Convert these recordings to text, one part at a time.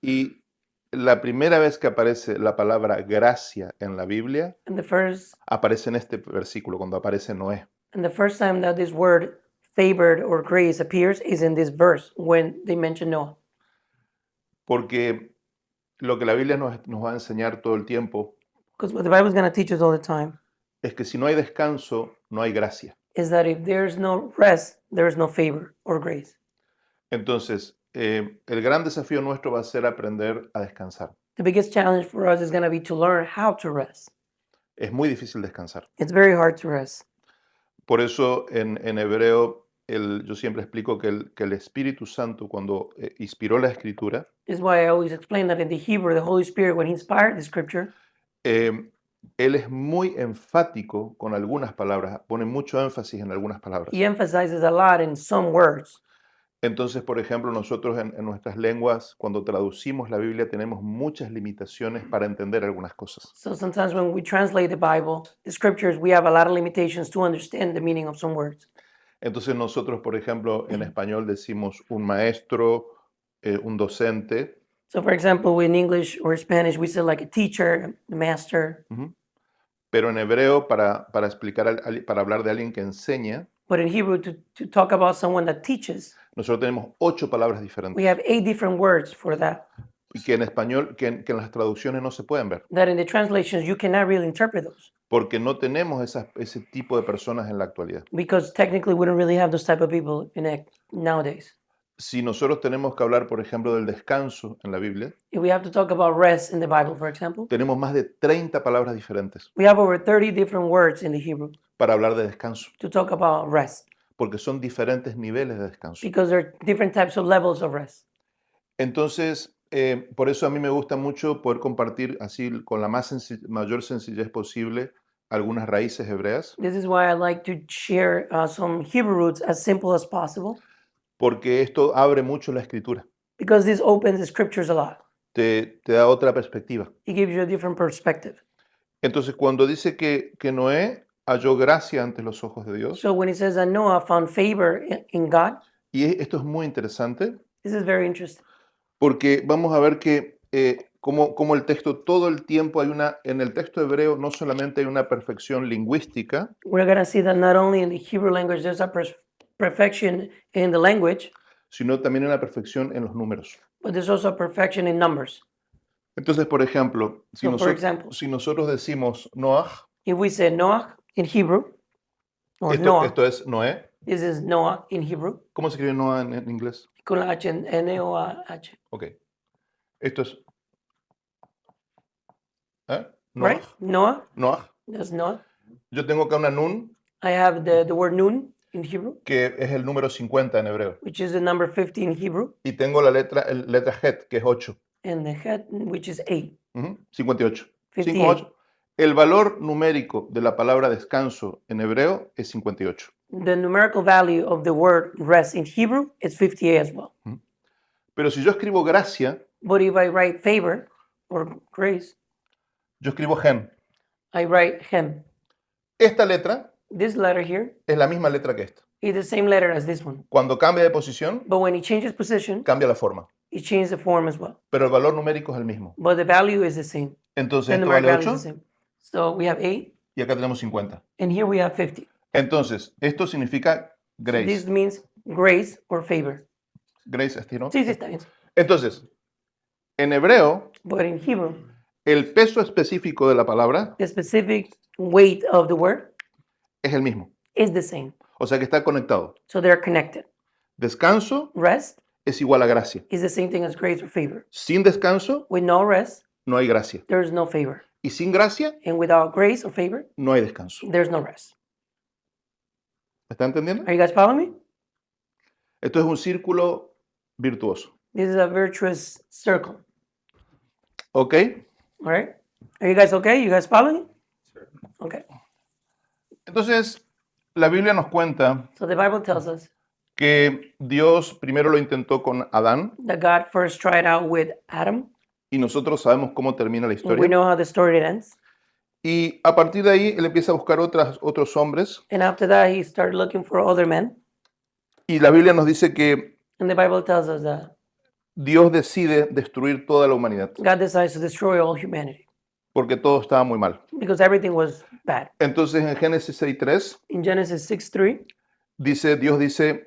Y la primera vez que aparece la palabra gracia en la Biblia, And aparece en este versículo, cuando aparece Noé. the first time that this word favored or grace appears is in this verse when they mention Noah. Porque lo que la Biblia nos va a enseñar todo el tiempo Because what the Bible is going to teach us all the time es que si no hay descanso, no hay gracia. is that if there's no rest, there is no favor or grace. Entonces, el gran desafío nuestro va a ser aprender a descansar. The biggest challenge for us is going to be to learn how to rest. Es muy difícil descansar. It's very hard to rest. Por eso en hebreo yo siempre explico que el Espíritu Santo, cuando inspiró la Escritura, This is why I always explain that in the Hebrew, the Holy Spirit, when He inspired the scripture, Él es muy enfático con algunas palabras, pone mucho énfasis en algunas palabras. He emphasizes a lot in some words. Entonces, por ejemplo, nosotros en nuestras lenguas, cuando traducimos la Biblia, tenemos muchas limitaciones para entender algunas cosas. So sometimes when we translate the Bible, the scriptures, we have a lot of limitations to understand the meaning of some words. Entonces nosotros, por ejemplo, en español decimos un maestro, un docente, So for example, in English or Spanish, we say like a teacher, a master. pero en hebreo, para explicar, para hablar de alguien que enseña, But in Hebrew, to talk about someone that teaches, nosotros tenemos 8 palabras we diferentes have 8 different words for that. y que en español, que en las traducciones no se pueden ver, That in the translations, you cannot really interpret those. porque no tenemos ese tipo de personas en la actualidad. Because technically, we don't really have those type of people nowadays. Si nosotros tenemos que hablar, por ejemplo, del descanso en la Biblia, If we have to talk about rest in the Bible, for example, tenemos más de 30 palabras diferentes we have over 30 different words in the Hebrew para hablar de descanso, to talk about rest. porque son diferentes niveles de descanso. Because there are different types of levels of rest. Entonces, por eso a mí me gusta mucho poder compartir así con la mayor sencillez posible algunas raíces hebreas, This is why I like to share some Hebrew roots as simple as possible, porque esto abre mucho la escritura, because this opens the scriptures a lot. te da otra perspectiva. It gives you a different perspective. Entonces, cuando dice que Noé halló gracia ante los ojos de Dios, So when it says that Noah found favor in God, y esto es muy interesante, this is very interesting. porque vamos a ver que como el texto todo el tiempo en el texto hebreo no solamente hay una perfección lingüística, We're going to see that not only in the Hebrew language there's a perfection in the language, sino también una perfección en los números. but there's also a perfection in numbers. Entonces, por ejemplo, So, for example, si nosotros decimos Noah, if we say Noah in Hebrew, or Noah, esto es Noé, this is Noah in Hebrew, ¿cómo se escribe Noah en inglés? con la H, N-O-A-H, Ok. Esto es Noah, right? Noah, Noah. that's Noah. Yo tengo acá una nun, I have the word nun in Hebrew, que es el número 50 en hebreo. which is the number 50 in Hebrew, Y tengo la letra het, que es 8. and the het, which is 8. 58. 58. 58. El valor numérico de la palabra descanso en hebreo es 58. The numerical value of the word rest in Hebrew is 58 as well. Pero si yo escribo gracia, But if I write favor or grace, yo escribo gen. I write him. Esta letra This letter here es la misma letra que esta. is the same letter as this one. Cuando cambia de posición, But when it changes position, cambia la forma. it changes the form as well. Pero el valor numérico es el mismo. But the value is the same. Entonces The esto numeric vale value 8 is the same. So we have 8, y acá tenemos 50. and here we have 50. Entonces, esto significa grace. This means grace or favor. Grace, ¿no? Sí, está bien. Entonces, en hebreo, But in Hebrew, el peso específico de la palabra the specific weight of the word es el mismo. is the same. O sea que está conectado. So they're connected. Descanso Rest es igual a gracia. is the same thing as grace or favor. Sin descanso With no rest, no hay gracia. there is no favor. Y sin gracia And without grace or favor, no hay descanso. there's no rest. ¿Me está entendiendo? Are you guys following me? Esto es un círculo virtuoso. This is a virtuous circle. ¿Ok? All right? Are you guys okay? You guys following? Okay. Entonces, la Biblia nos cuenta So the Bible tells us que Dios primero lo intentó con Adán that God first tried out with Adam. y nosotros sabemos cómo termina la We historia. know how the story ends. Y a partir de ahí él empieza a buscar otros hombres And after that, he started looking for other men. y la Biblia nos dice que And the Bible tells us that Dios decide destruir toda la humanidad God decides to destroy all humanity porque todo estaba muy mal. because everything was bad. Entonces en Génesis 6:3 In Genesis 6:3, Dios dice,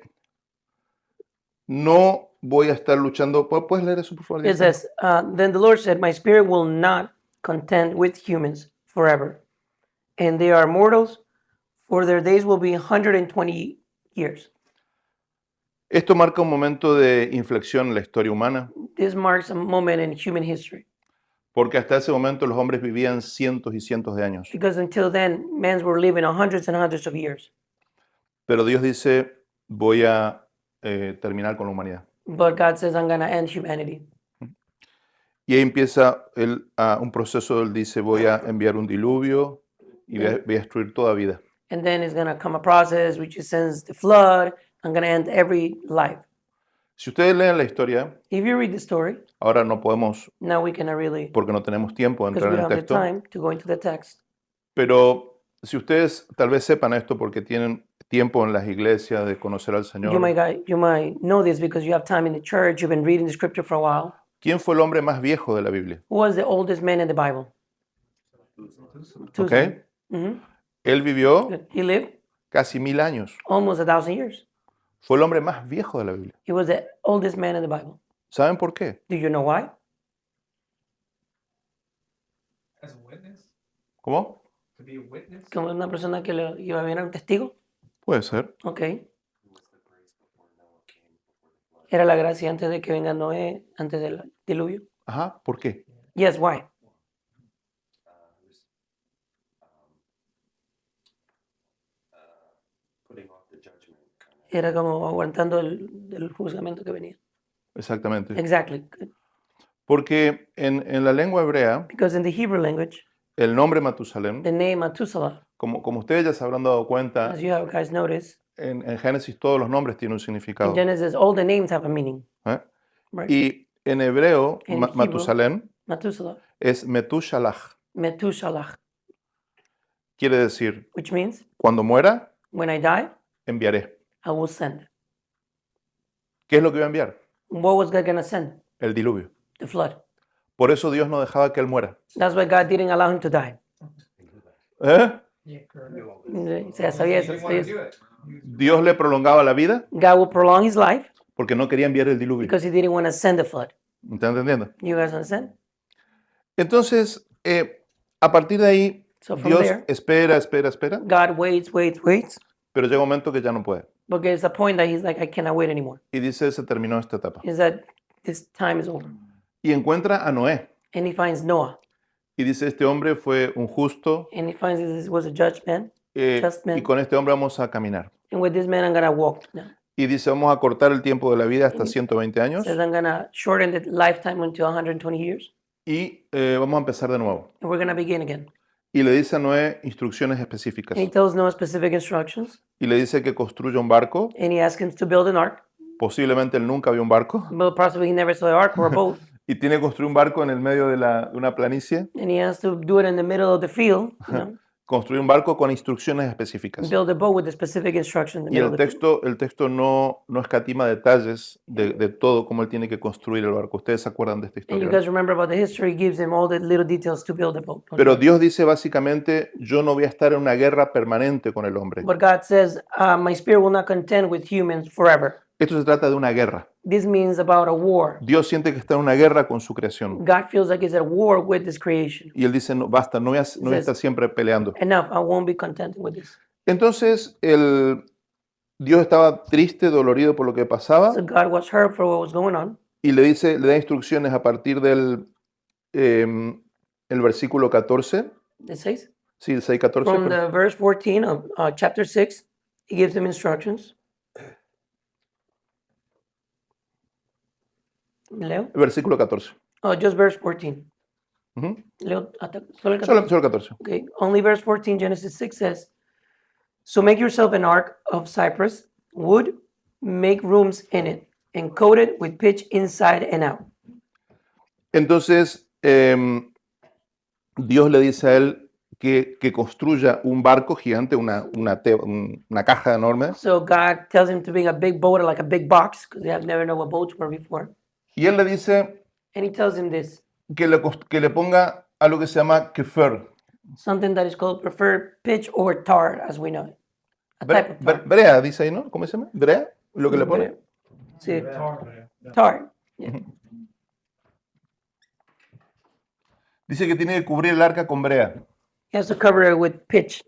no voy a estar luchando. ¿Puedes leer eso, por favor? it Dice, says, Then the Lord said, My spirit will not contend with humans forever, and they are mortals, for their days will be 120 years. esto marca un momento de inflexión en la historia humana, This marks a moment in human history porque hasta ese momento los hombres vivían cientos y cientos de años. because until then, men were living hundreds and hundreds of years. Pero Dios dice, voy a terminar con la humanidad. But God says, I'm going to end humanity. Y ahí empieza un proceso, él dice, voy a enviar un diluvio y voy a destruir toda vida. And then it's going to come a process which sends the flood. I'm going to end every life. Si ustedes leen la historia, If you read the story, ahora no podemos, now we cannot really, porque no tenemos tiempo de because entrar we en don't el have the texto, time to go into the text. pero si ustedes tal vez sepan esto porque tienen tiempo en las iglesias de conocer al Señor, You might know this because you have time in the church. You've been reading the scripture for a while. ¿quién fue el hombre más viejo de la Biblia? Who was the oldest man in the Bible? ¿Ok? Mhm. Él vivió He lived casi 1000 años. almost 1,000 years. Fue el hombre más viejo de la Biblia. He was the oldest man in the Bible. ¿Saben por qué? Do you know why? As a witness, ¿Cómo? to be a witness. Como una persona que le iba a ver un testigo. Puede ser. Ok. Era la gracia antes de que venga Noé, antes del diluvio. Ajá, ¿por qué? Yes, why? Putting off the judgment. Era como aguantando el juzgamiento que venía. Exactamente. Exactly. Porque en la lengua hebrea, Because in the Hebrew language, el nombre Matusalem, the name Methuselah, como ustedes ya se habrán dado cuenta, as you have guys noticed, en Génesis todos los nombres tienen un in significado. Genesis, all the names have a meaning. ¿Eh? Right? Y en hebreo, En Hebrew. Matusalem Methuselah, es Metushalach. Methuselah, Quiere decir, which means cuando muera, when I die, enviaré. I will send. ¿Qué es lo que iba a enviar? What was God going to send? El diluvio. The flood. Por eso Dios no dejaba que él muera. That's why God didn't allow him to die. ¿Eh? Yeah, correct. O sea, sabía eso, He didn't sabía want to eso. do it. Dios le prolongaba la vida God will prolong his life porque no quería enviar el diluvio. because he didn't want to send the flood. ¿Me están entendiendo? You guys understand? Entonces, a partir de ahí, So from Dios there, espera, God waits, pero llega un momento que ya no puede. but there's a point that he's like, I cannot wait anymore. Y dice, se terminó esta etapa. Is that this time is over. Y encuentra a Noé. And he finds Noah. Y dice, este hombre fue un justo, And he finds this was a judge man. Just man. y con este hombre vamos a caminar. And with this man, I'm going to walk now. Y dice, vamos a cortar el tiempo de la vida hasta 120 años Says, I'm going to shorten the lifetime until 120 years. y vamos a empezar de nuevo. And we're going to begin again. Y le dice a Noé instrucciones específicas. And he tells Noah specific instructions. Y le dice que construya un barco. And he asks him to build an ark. Posiblemente él nunca vio un barco. But possibly he never saw an ark or a boat. Y tiene que construir un barco en el medio de una planicie. And he has to do it in the middle of the field. You know? Construir un barco con instrucciones específicas. Build a boat with the specific instructions in the Y middle of the field. el texto no escatima detalles de todo cómo él tiene que construir el barco. Ustedes se acuerdan de esta And you historia. guys remember about the history, he gives him all the little details to build a boat. Pero Dios dice básicamente, yo no voy a estar en una guerra permanente con el hombre. But God says, my spirit will not contend with humans forever. Esto se trata de una guerra. This means about a war. Dios siente que está en una guerra con su creación. God feels like he's at war with this creation. Y él dice, no, basta, no voy a estar siempre peleando. Enough, I won't be content with this. Entonces, Dios estaba triste, dolorido por lo que pasaba, So God was hurt for what was going on. y le da instrucciones a partir del el versículo 14, It says, sí, el 6:14, from pero- the verse 14 of chapter 6, he gives him instructions. Leo? el versículo 14. Oh, just verse 14. Ujú. Leo, solo el 14. Solo el 14. Okay, only verse 14, Genesis 6 says, So make yourself an ark of cypress wood, make rooms in it, and coat it with pitch inside and out. Entonces, Dios le dice a él que construya un barco gigante, una caja enorme, So God tells him to bring a big boat, like a big box, because they have never known what boats were before. Y él le dice and he tells him this, que le ponga algo que se llama kefer. something that is called preferred pitch or tar, as we know it. A type of tar. Brea, dice ahí, ¿no? ¿Cómo se llama? Brea, lo que le pone. Sí, Tar, man. tar. Yeah. Dice que tiene que cubrir el arca con brea. He has to cover it with pitch.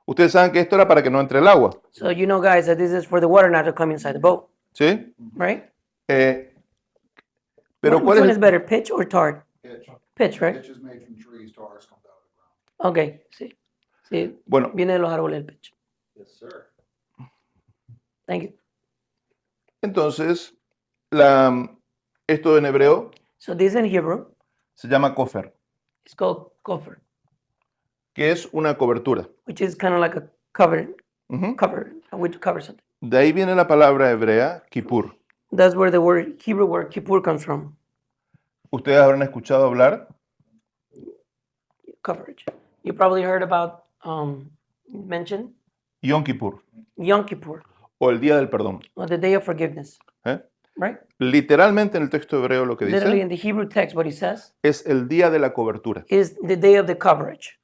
Ustedes saben que esto era para que no entre el agua, So you know, guys, that this is for the water not to come inside the boat, ¿sí? right? Pero Which ¿cuál one es? is better, pitch or tar? Pitch. Pitch, right? Pitch is made from trees, tars comes out of the ground. Okay, sí. Sí, Bueno, viene de los árboles el pitch. Yes, sir. Thank you. entonces, esto en hebreo So this in Hebrew se llama kofer, is called kofar, que es una cobertura. which is kind of like a cover, Ujú. a way to cover something. De ahí viene la palabra hebrea, kippur. That's where the word Hebrew word kippur comes from. Ustedes habrán escuchado hablar Coverage. You probably heard about mentioned Yom Kippur, Yom Kippur, o el Día del Perdón. or the Day of Forgiveness, ¿eh? right? Literalmente en el texto hebreo lo que Literally dice in the Hebrew text, what he says es el Día de la Cobertura. is the day of the coverage.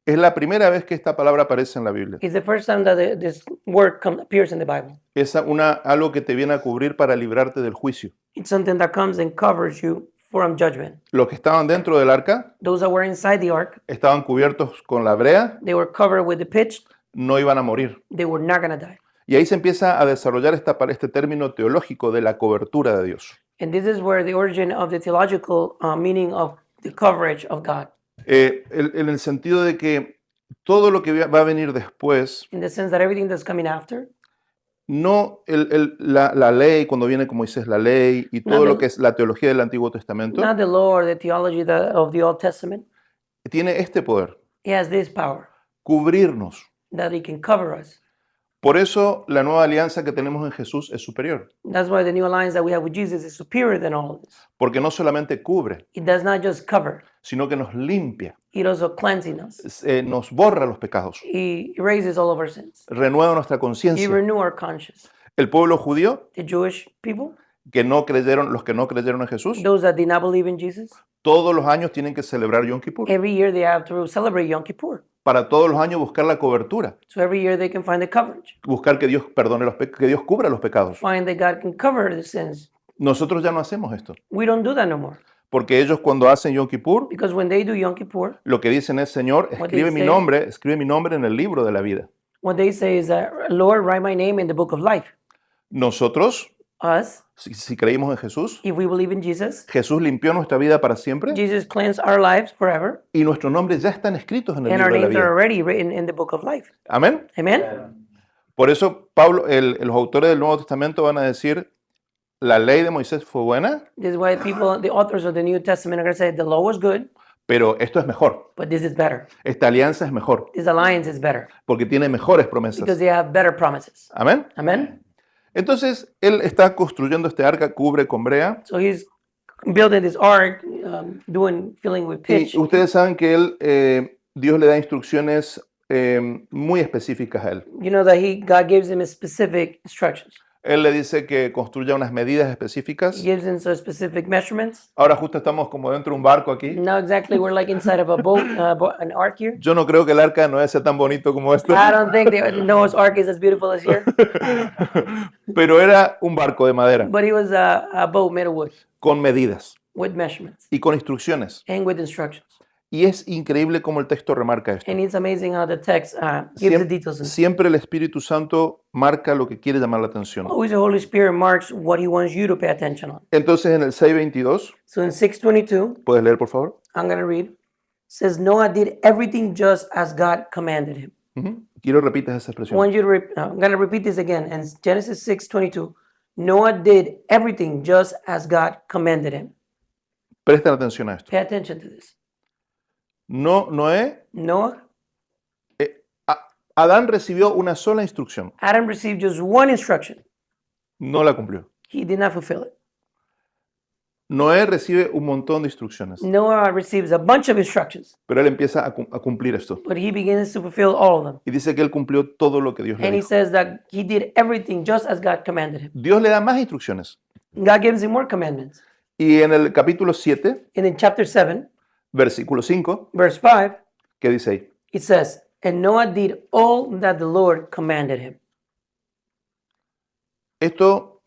Es la primera vez que esta palabra aparece en la Biblia. It's the first time that this word appears in the Bible. Es algo que te viene a cubrir para librarte del juicio. It's something that comes and covers you from judgment. Los que estaban dentro del arca Those that were inside the ark, estaban cubiertos con la brea, they were covered with the pitch. no iban a morir. They were not going to die. Y ahí se empieza a desarrollar este término teológico de la cobertura de Dios. And this is where the origin of the theological meaning of the coverage of God, En el sentido de que todo lo que va a venir después, in the sense that everything that's coming after, no la ley, cuando viene como dices la ley y todo No, lo the- que es la teología del Antiguo Testamento, not the law or the theology of the Old Testament, tiene este poder, he has this power cubrirnos. that he can cover us. Por eso la nueva alianza que tenemos en Jesús es superior, That's why the new alliance that we have with Jesus is superior than all of this. porque no solamente cubre, It does not just cover, sino que nos limpia, it also cleanses us. nos borra los pecados, He erases all of our sins. renueva nuestra He conciencia. renew our conscience. El pueblo judío, The Jewish people, los que no creyeron en Jesús, those that did not believe in Jesus, todos los años tienen que celebrar Yom Kippur. every year they have to celebrate Yom Kippur. Para todos los años buscar la cobertura, So every year they can find the coverage, buscar que Dios perdone que Dios cubra los pecados. find that God can cover the sins. Nosotros ya no hacemos esto, We don't do that no more. porque ellos cuando hacen Yom Kippur, Because when they do Yom Kippur, lo que dicen es, Señor, What they escribe mi nombre en el libro de la vida. what they say is that, Lord, write my name in the book of life. Nosotros, Us, si creímos en Jesús, if we believe in Jesus, Jesús limpió nuestra vida para siempre Jesus cleansed our lives forever, y nuestros nombres ya están escritos en el and libro our de la names are vida. already written in the book of life. Amén. Amen? Por eso Pablo, los autores del Nuevo Testamento van a decir, la ley de Moisés fue buena, This is why people, the authors of the New Testament, are going to say the law was good, pero esto es mejor. but this is better. Esta alianza es mejor, This alliance is better porque tiene mejores because promesas. they have better promises. Amén. Amen? Entonces, él está construyendo este arca, cubre con brea, So he's building this ark, filling with pitch. y ustedes saben que Dios le da instrucciones muy específicas a él. You know that God gives him specific instructions. Él le dice que construya unas medidas He específicas. gives him some specific measurements. Ahora justo estamos como dentro de un barco aquí. Now exactly we're like inside of a boat, an ark here. Yo no creo que el arca no sea tan bonito como esto, I don't think Noah's ark is as beautiful as here, pero era un barco de madera but it was a boat made of wood con medidas with measurements y con instrucciones. and with instructions. Y es increíble cómo el texto remarca esto. And it's amazing how the text gives the Siem- details. Siempre el Espíritu Santo marca lo que quiere llamar la atención. Always the Holy Spirit marks what he wants you to pay attention on. Entonces en el 6:22, So in 6:22, ¿puedes leer por favor? I'm going to read, says Noah did everything just as God commanded him. Ujú. Quiero repitas esa I expresión. want you to I'm going to repeat this again. In Genesis 6:22, Noah did everything just as God commanded him. Presten atención a esto. Pay attention to this. Noé, Noah, Adán recibió una sola instrucción, Adam received just one instruction. no la cumplió. He did not fulfill it. Noé recibe un montón de instrucciones, Noah receives a bunch of instructions, pero él empieza a cumplir esto. but he begins to fulfill all of them. Y dice que él cumplió todo lo que Dios le And he dijo. says that he did everything just as God commanded him. Dios le da más instrucciones. God gives him more commandments. Y en el capítulo 7, And in chapter 7, versículo 5, verse 5, ¿qué dice ahí? it says, "And Noah did all that the Lord commanded him." Esto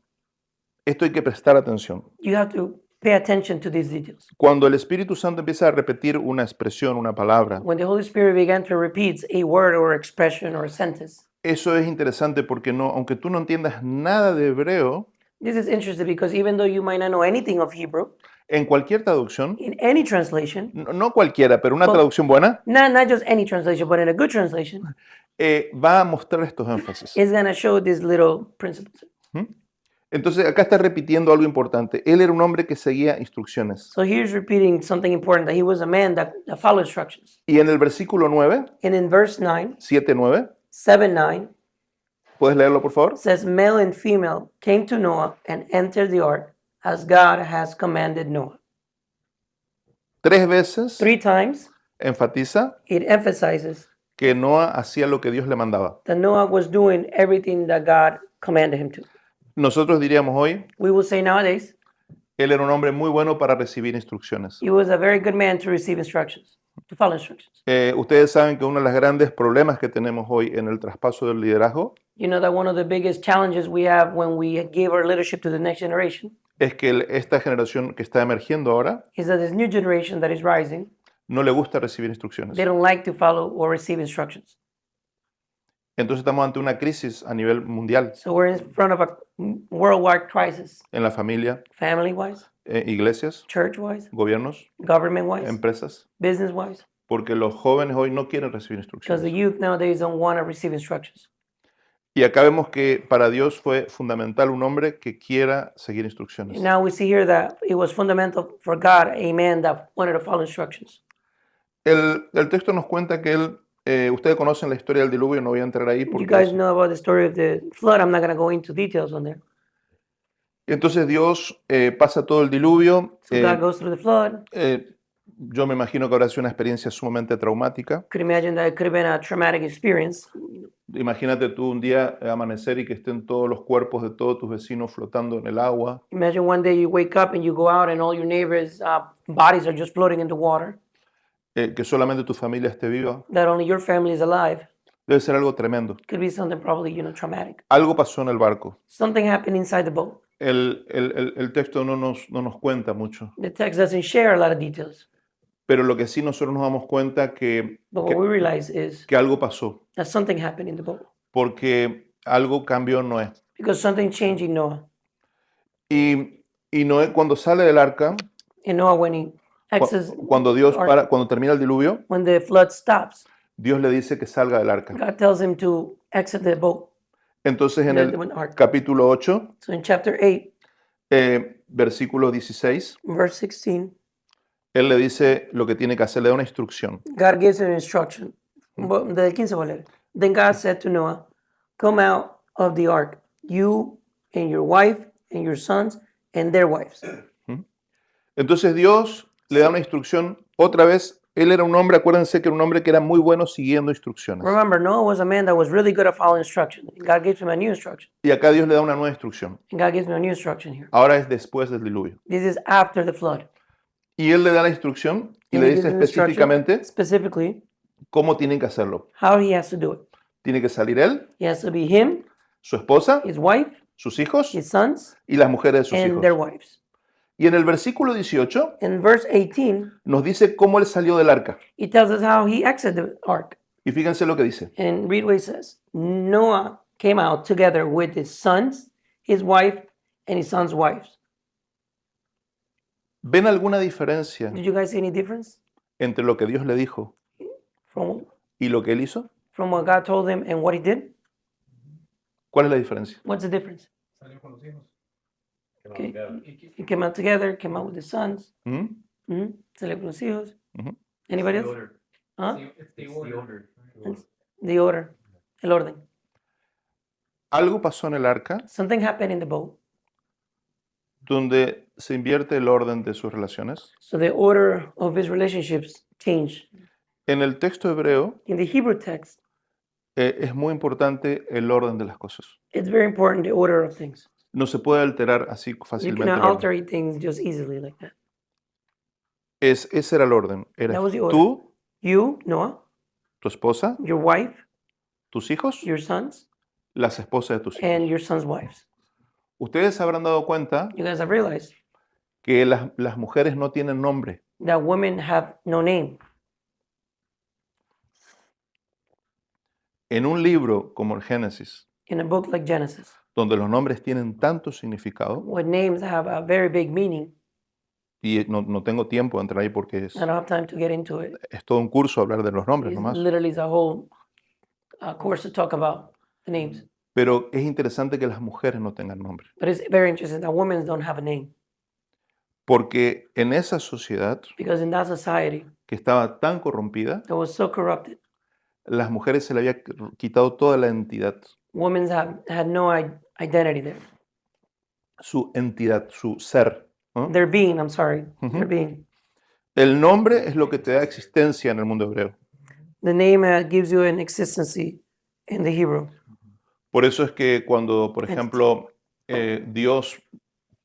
hay que prestar atención. You have to pay attention to these details. Cuando el Espíritu Santo empieza a repetir una expresión, una palabra, When the Holy Spirit began to repeat a word or expression or a sentence, eso es interesante porque no, aunque tú no entiendas nada de hebreo, this is interesting because even though you might not know anything of Hebrew, en cualquier traducción, in any translation, no cualquiera, pero una Well- traducción buena, not just any translation, but in a good translation, va a mostrar estos énfasis. it's going to show these little principles. Entonces, acá está repitiendo algo importante. Él era un hombre que seguía instrucciones. So here's repeating something important, that he was a man that followed instructions. Y en el versículo 9, And in verse 9, 7-9, 7:9, ¿puedes leerlo, por favor? it says, "Male and female came to Noah and entered the ark as God has commanded Noah." 3 veces 3 times, enfatiza it emphasizes que Noah hacía lo que Dios le mandaba. that Noah was doing everything that God commanded him to. Nosotros diríamos hoy, We will say nowadays, él era un hombre muy bueno para recibir instrucciones. he was a very good man to receive instructions, to follow instructions. Ustedes saben que uno de los grandes problemas que tenemos hoy en el traspaso del liderazgo You know that one of the biggest challenges we have when we give our leadership to the next generation es que esta generación que está emergiendo ahora is that this new generation that is rising, no le gusta recibir instrucciones. they don't like to follow or receive instructions. Entonces estamos ante una crisis a nivel mundial, So we're in front of a worldwide crisis, en la familia, family-wise, iglesias, church-wise, gobiernos, government-wise, empresas, business-wise, porque los jóvenes hoy no quieren recibir because the instrucciones. youth nowadays don't want to receive instructions. Y acá vemos que para Dios fue fundamental un hombre que quiera seguir instrucciones. And now we see here that it was fundamental for God, a man that wanted to follow instructions. El texto nos cuenta que él, ustedes conocen la historia del diluvio, no voy a entrar ahí You porque guys know about the story of the flood. I'm not going to go into details on there. entonces Dios pasa todo el diluvio. So God goes through the flood. Yo me imagino que habrá sido una experiencia sumamente traumática. Could imagine that it could have been a traumatic experience. Imagínate tú un día amanecer y que estén todos los cuerpos de todos tus vecinos flotando en el agua. Imagine one day you wake up and you go out and all your neighbors' bodies are just floating in the water, Que solamente tu familia esté viva. that only your family is alive. Debe ser algo tremendo. Could be something probably, traumatic. Algo pasó en el barco. Something happened inside the boat. El texto no nos cuenta mucho, The text doesn't share a lot of details. pero lo que sí nosotros nos damos cuenta But what we realize is que algo pasó, that something happened in the boat. porque algo cambió en Noé. Because something changed in Noah. Y Noé cuando sale del arca, In Noah, when he exits, cuando cuando termina el diluvio, when the flood stops, Dios le dice que salga del arca. God tells him to exit the boat. Entonces en The el ark. capítulo 8, So in chapter 8, versículo 16, verse 16, él le dice lo que tiene que hacer, le da una instrucción. God gives him instruction. Del 15 voy a leer. Then God said to Noah, "Come out of the ark, you and your wife and your sons and their wives." Entonces Dios le da una instrucción. Otra vez, él era un hombre, acuérdense que era un hombre que era muy bueno siguiendo instrucciones. Remember, Noah was a man that was really good at following instructions. And God gives him a new instruction. Y acá Dios le da una nueva instrucción. And God gives him a new instruction here. Ahora es después del diluvio. This is after the flood. Y él le da la instrucción y And le he dice gives him instruction específicamente specifically cómo tienen que hacerlo. how he has to do it. Tiene que salir él, He has to be him, su esposa, his wife, sus hijos his sons, y las mujeres de sus and hijos. their wives. Y en el versículo 18 In verse 18, nos dice cómo él salió del arca. he tells us how he exited the ark. Y fíjense lo que dice. And read what it says. Noah came out together with his sons, his wife, and his sons' wives. ¿Ven alguna diferencia Did you guys see any difference entre lo que Dios le dijo from y lo que él hizo? what God told him and what he did? ¿Cuál es la diferencia? What's the difference? Salió con los hijos. Okay. He came out together, came out with his sons. ¿Mm? Salió con los hijos. Ujú. Anybody The else? order. Huh? It's the order. The order. El orden. Algo pasó en el arca Something happened in the boat. donde se invierte el orden de sus relaciones. So the order of his relationships changed. En el texto hebreo In the Hebrew text, es muy importante el orden de las cosas. it's very important the order of things. no se puede alterar así You fácilmente. cannot el orden. alter things just easily like that. Ese era el orden. Eres That was the order. tú, You, Noah, tu esposa, your wife, tus hijos, your sons, las esposas de tus hijos. and your sons' wives. Ustedes se habrán dado cuenta You guys have realized que las mujeres no tienen nombre. that women have no name. En un libro como el Génesis, In a book like Genesis, donde los nombres tienen tanto significado, where names have a very big meaning, y no tengo tiempo de entrar ahí porque I don't have time to get into it. es todo un curso hablar de los nombres It's nomás, literally a whole course to talk about the names. pero es interesante que las mujeres no tengan nombre, But it's very interesting that women don't have a name. porque en esa sociedad Because in that society que estaba tan corrompida, that was so corrupted, las mujeres se le había quitado toda la entidad, women had no identity there. su entidad, su ser, ¿no? Their being, I'm sorry, their Ujú. being. El nombre es lo que te da existencia en el mundo hebreo. The name gives you an existency in the Hebrew. Por eso es que cuando, por ejemplo, Dios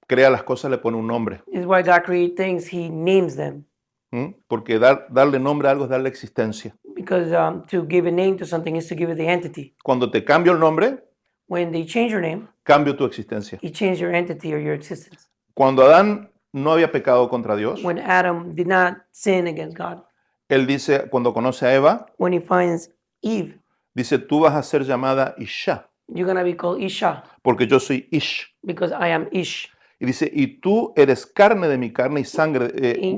crea las cosas, le pone un nombre. Is why God creates things, He names them. ¿Mm? Porque darle nombre a algo es darle existencia. Because to give a name to something is to give it the entity. Cuando te cambio el nombre, When they change your name, cambio tu existencia. you change your entity or your existence. Cuando Adán no había pecado contra Dios, When Adam did not sin against God, él dice, cuando conoce a Eva, when he finds Eve, dice, tú vas a ser llamada Isha, you're going to be called Isha porque yo soy Ish. because I am Ish. Y dice, y tú eres carne de mi carne y sangre, Y-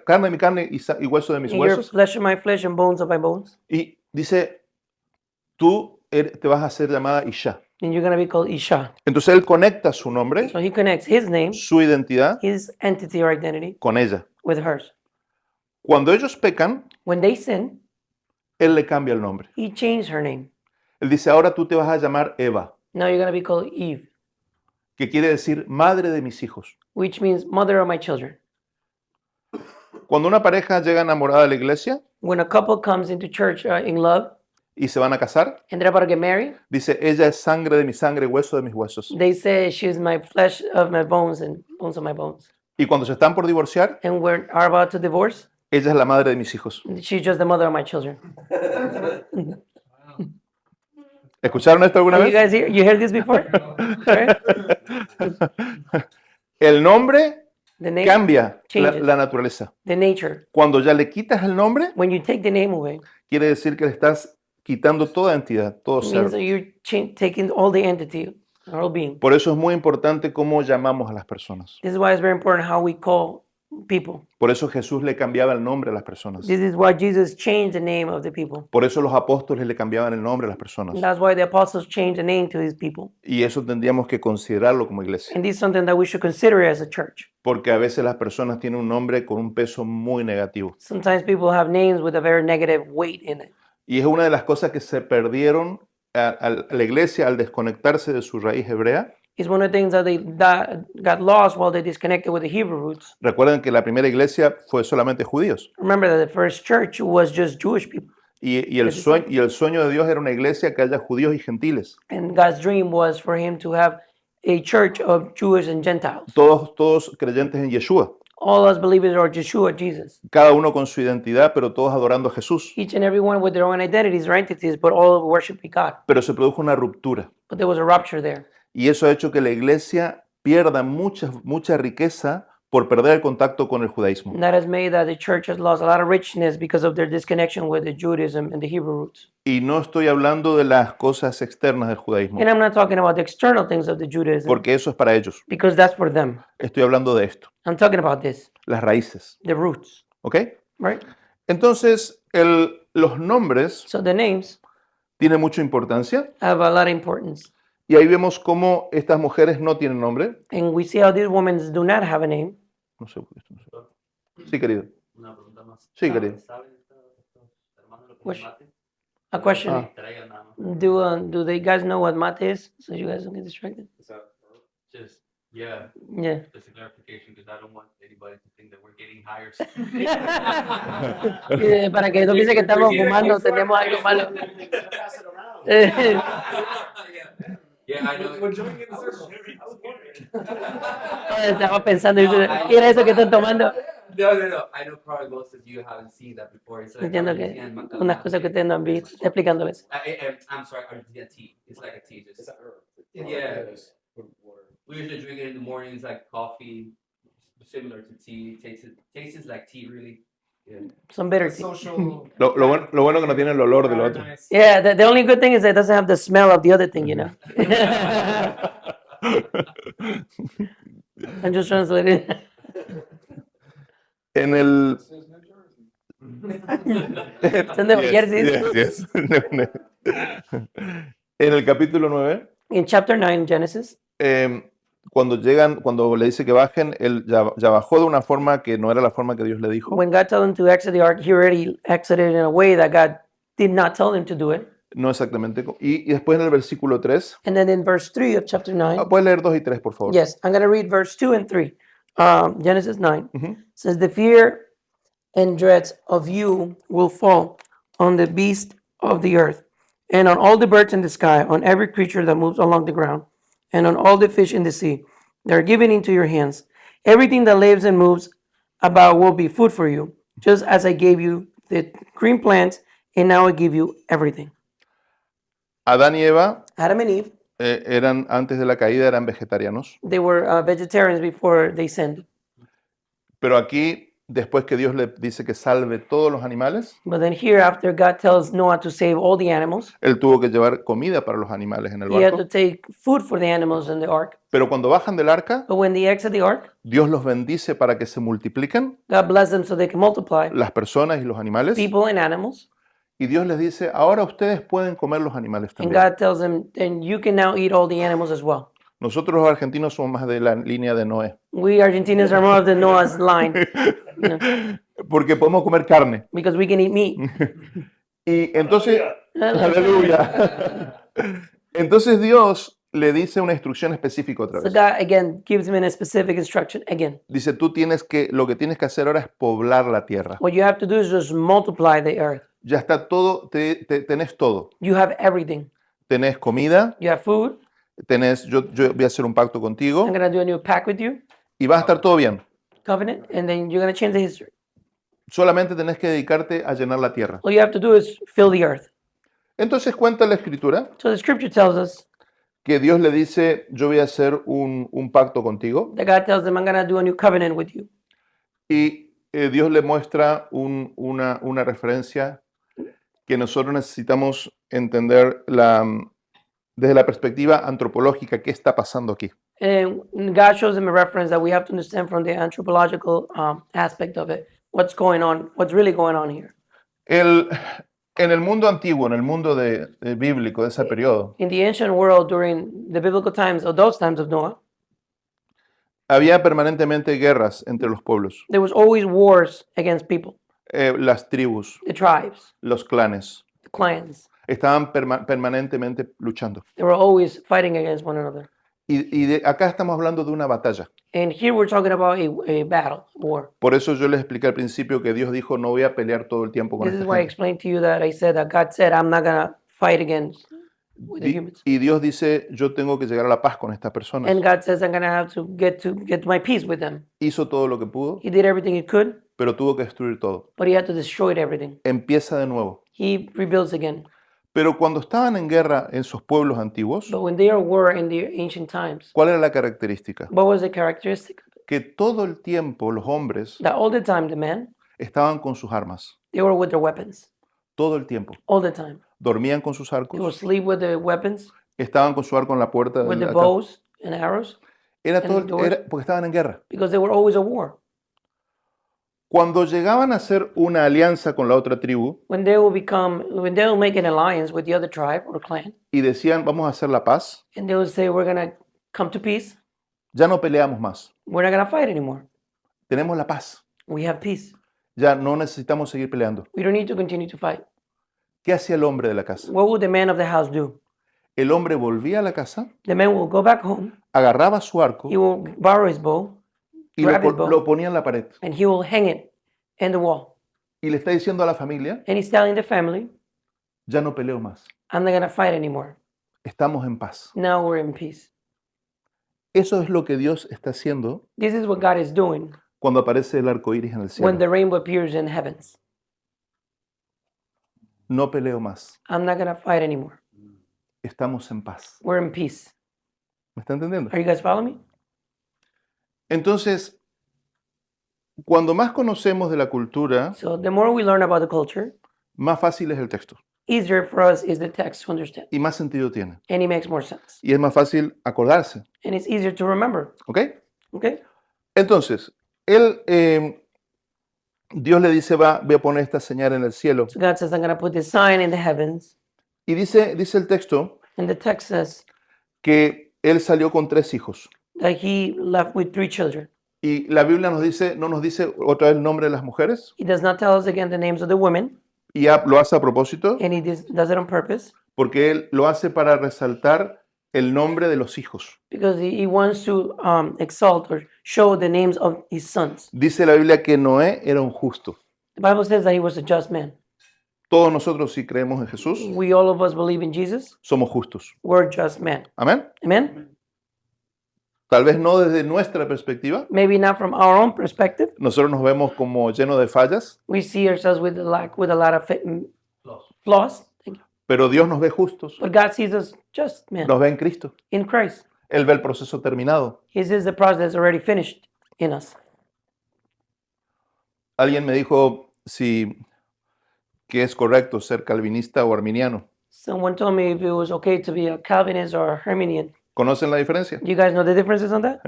carne de mi carne y hueso de mis And you're huesos. flesh of my flesh and bones of my bones. Y dice, tú te vas a ser llamada Isha. And you're going to be called Isha. Entonces él conecta su nombre, So he connects his name, su identidad, his entity or identity, con ella. with hers. Cuando ellos pecan, When they sin, él le cambia el nombre. he changed her name. Él dice, ahora tú te vas a llamar Eva, Now you're going to be called Eve, que quiere decir madre de mis hijos. which means mother of my children. Cuando una pareja llega enamorada a la iglesia When a couple comes into church in love y se van a casar, and they're about to get married, dice, ella es sangre de mi sangre, hueso de mis huesos. they say she's my flesh of my bones and bones of my bones. Y cuando se están por divorciar, And we are about to divorce, ella es la madre de mis hijos. she's just the mother of my children. ¿Escucharon esto alguna You vez? guys you heard this before? Right? El nombre The name, cambia changes. la naturaleza. the nature. Cuando ya le quitas el nombre, When you take the name away, quiere decir que le estás quitando toda entidad, todo it means ser. that you're taking all the entity, all being. Por eso es muy importante cómo llamamos a las personas. This is why it's very important how we call people. Por eso Jesús le cambiaba el nombre a las personas. This is why Jesus changed the name of the people. Por eso los apóstoles le cambiaban el nombre a las personas. And that's why the apostles changed the name to these people. Y eso tendríamos que considerarlo como iglesia. And this is something that we should consider as a church. Porque a veces las personas tienen un nombre con un peso muy negativo. Sometimes people have names with a very negative weight in it. Y es una de las cosas que se perdieron a la iglesia al desconectarse de su raíz hebrea. It's one of the things that they got lost while they disconnected with the Hebrew roots. Recuerden que la primera iglesia fue solamente judíos. Remember that the first church was just Jewish people. Y el sueño de Dios era una iglesia que haya judíos y gentiles. And God's dream was for him to have a church of Jewish and Gentiles. Todos creyentes en Yeshua. All us believers are Yeshua, Jesus. Cada uno con su identidad, pero todos adorando a Jesús. Each and every one with their own identities or entities, but all worshiping God. Pero se produjo una ruptura. But there was a rupture there. Y eso ha hecho que la iglesia pierda mucha riqueza por perder el contacto con el judaísmo. And that has made that the church has lost a lot of richness because of their disconnection with the Judaism and the Hebrew roots. Y no estoy hablando de las cosas externas del judaísmo, And I'm not talking about the external things of the Judaism porque eso es para ellos. because that's for them. Estoy hablando de esto, I'm talking about this, las raíces. the roots, ¿Ok? right? Entonces, los nombres So the names tienen mucha importancia. have a lot of importance. Y ahí vemos cómo estas mujeres no tienen nombre. And we see how these women do not have a name. No sé, esto no sé. Sí, querido. Una pregunta más. Sí, querido. ¿Saben estos hermanos lo que Pues- es mate? A question. Ah. Traigan nada más. Do they guys know what mate is? So you guys don't get distracted? Just, yeah, Yeah. just a clarification because I don't want anybody to think that we're getting higher. Para que no piense que estamos fumando, tenemos algo malo. Pass it around. Eh, Yeah, I know. We're joining in the circle. Estaba pensando, ¿qué era eso que están tomando? No. I know probably most of you haven't seen that before. It's like Entiendo que Argentinian unas cosas que ustedes no han visto, explicándoles. I'm sorry, Argentinian tea. It's like a tea. Just, It's a herb. Yeah. It's with water. we usually drink it in the mornings like coffee, similar to tea. Tastes like tea, really. Some bitter It's tea. social. Lo bueno que no tiene el olor del otro. Nice. Yeah, the only good thing is that it doesn't have the smell of the other thing, you know. I'm just translating. En el... This is New Jersey. Son de New Jersey. Yes. En el capítulo 9, In chapter 9, Genesis, cuando le dice que bajen, él ya bajó de una forma que no era la forma que Dios le dijo. when God told him to exit the ark, he already exited in a way that God did not tell him to do it. No exactamente. Y después en el versículo 3, And then in verse 3 of chapter 9, puedes leer 2 y 3, por favor. yes, I'm going to read verse 2 and 3. Genesis 9 Ujú. says, "The fear and dread of you will fall on the beast of the earth, and on all the birds in the sky, on every creature that moves along the ground, and on all the fish in the sea. They are given into your hands. Everything that lives and moves about will be food for you, just as I gave you the green plants, and now I give you everything." Adán y Eva Adam and Eve, antes de la caída eran vegetarianos, they were vegetarians before they sinned. pero aquí, después que Dios le dice que salve todos los animales, But then here, after God tells Noah to save all the animals, él tuvo que llevar comida para los animales en el he had to barco. take food for the animals in the ark. Pero cuando bajan del arca, But when they exit the ark, Dios los bendice para que se multipliquen, God bless them so they can multiply, las personas y los animales. people and animals. Y Dios les dice, ahora ustedes pueden comer los animales And también. God tells them, and you can now eat all the animals as well. Nosotros los argentinos somos más de la línea de Noé, We Argentinians are more of the Noah's line, you know, porque podemos comer carne. because we can eat meat. Y entonces, aleluya. Entonces Dios le dice una instrucción específica otra So vez. God again gives him a specific instruction again. Dice, lo que tienes que hacer ahora es poblar la tierra. What you have to do is just multiply the earth. Ya está todo, tenés todo. You have everything. Tenés comida, You have food. yo voy a hacer un pacto contigo I'm gonna do a new pact with you, y va a estar todo bien. covenant, and then you're gonna change the history. Solamente tenés que dedicarte a llenar la tierra. All you have to do is fill the earth. Entonces cuenta la escritura So the scripture tells us que Dios le dice, yo voy a hacer un pacto contigo, that God tells them, I'm gonna do a new covenant with you. y Dios le muestra una referencia que nosotros necesitamos entender desde la perspectiva antropológica qué está pasando aquí. And God shows them a reference that we have to understand from the anthropological aspect of it. What's going on? What's really going on here? En el mundo antiguo, en el mundo bíblico de ese periodo, In the ancient world, during the biblical times, or those times of Noah, había permanentemente guerras entre los pueblos, there was always wars against people, las tribus, the tribes, los clanes, the clans. estaban permanentemente luchando. They were always fighting against one another. Y acá estamos hablando de una batalla. And here we're talking about a battle, war. Por eso yo les expliqué al principio que Dios dijo, no voy a pelear todo el tiempo con This is esta why I gente. explained to you that I said that God said, I'm not going to fight against with the humans. Y Dios dice, yo tengo que llegar a la paz con estas personas. And God says, I'm going to have to get my peace with them. Hizo todo lo que pudo, He did everything he could, pero tuvo que destruir todo. but he had to destroy everything. Empieza de nuevo. He rebuilds again. Pero cuando estaban en guerra en esos pueblos antiguos, But when they were in the ancient times, ¿cuál era la característica? what was the characteristic? Que todo el tiempo los hombres That all the time, the men, estaban con sus armas. they were with their weapons. Todo el tiempo. All the time. Dormían con sus They would arcos, sleep with the weapons, estaban con su arco en la puerta with the acá. bows and arrows, Era and todo, doors. porque estaban en guerra. because they were always at war. Cuando llegaban a hacer una alianza con la otra tribu When they will make an alliance with the other tribe or clan, y decían, vamos a hacer la paz, and they will say, we're going to come to peace, ya no peleamos más. we're not going to fight anymore. Tenemos la paz. We have peace. Ya no necesitamos seguir peleando. We don't need to continue to fight. ¿Qué hacía el hombre de la casa? What would the man of the house do? El hombre volvía a la casa, The man will go back home, agarraba su arco he will borrow his bow, y grab his bow, lo ponía en la pared. and he will hang it in the wall. Y le está diciendo a la familia, And he's telling the family, ya no peleo más. I'm not going to fight anymore. Estamos en paz. Now we're in peace. Eso es lo que Dios está haciendo This is what God is doing cuando aparece el arco iris en el when cielo. the rainbow appears in heavens. No peleo más. I'm not going to fight anymore. Estamos en paz. We're in peace. ¿Me está entendiendo? Are you guys following me? Entonces, cuando más conocemos de la cultura, So the more we learn about the culture, más fácil es el texto easier for us is the text to understand. y más sentido tiene. And it makes more sense. Y es más fácil acordarse. And it's easier to remember. ¿Ok? Okay? Entonces, Dios le dice, voy a poner esta señal en el cielo. So God says, I'm going to put this sign in the heavens. Y dice el texto And the text says que él salió con 3 hijos. that he left with 3 children. Y la Biblia no nos dice otra vez el nombre de las mujeres. He does not tell us again the names of the women, Y lo hace a propósito and he does it on purpose porque él lo hace para resaltar el nombre de los hijos. because he wants to exalt or show the names of his sons. Dice la Biblia que Noé era un justo. The Bible says that he was a just man. Todos nosotros, si creemos en Jesús, We, all of us, believe in Jesus. somos justos. We're just men. Amén. Amen? Tal vez no desde nuestra perspectiva. Maybe not from our own perspective. Nosotros nos vemos como llenos de fallas, We see ourselves with a lot of Plus. flaws. Thank you. pero Dios nos ve justos. But God sees us just men Nos ve en Cristo. in Christ. Él ve el proceso terminado. His is the process already finished in us. Alguien me dijo que es correcto ser calvinista o arminiano. Someone told me if it was okay to be a Calvinist or a Arminian. ¿Conocen la diferencia? Do you guys know the differences on that?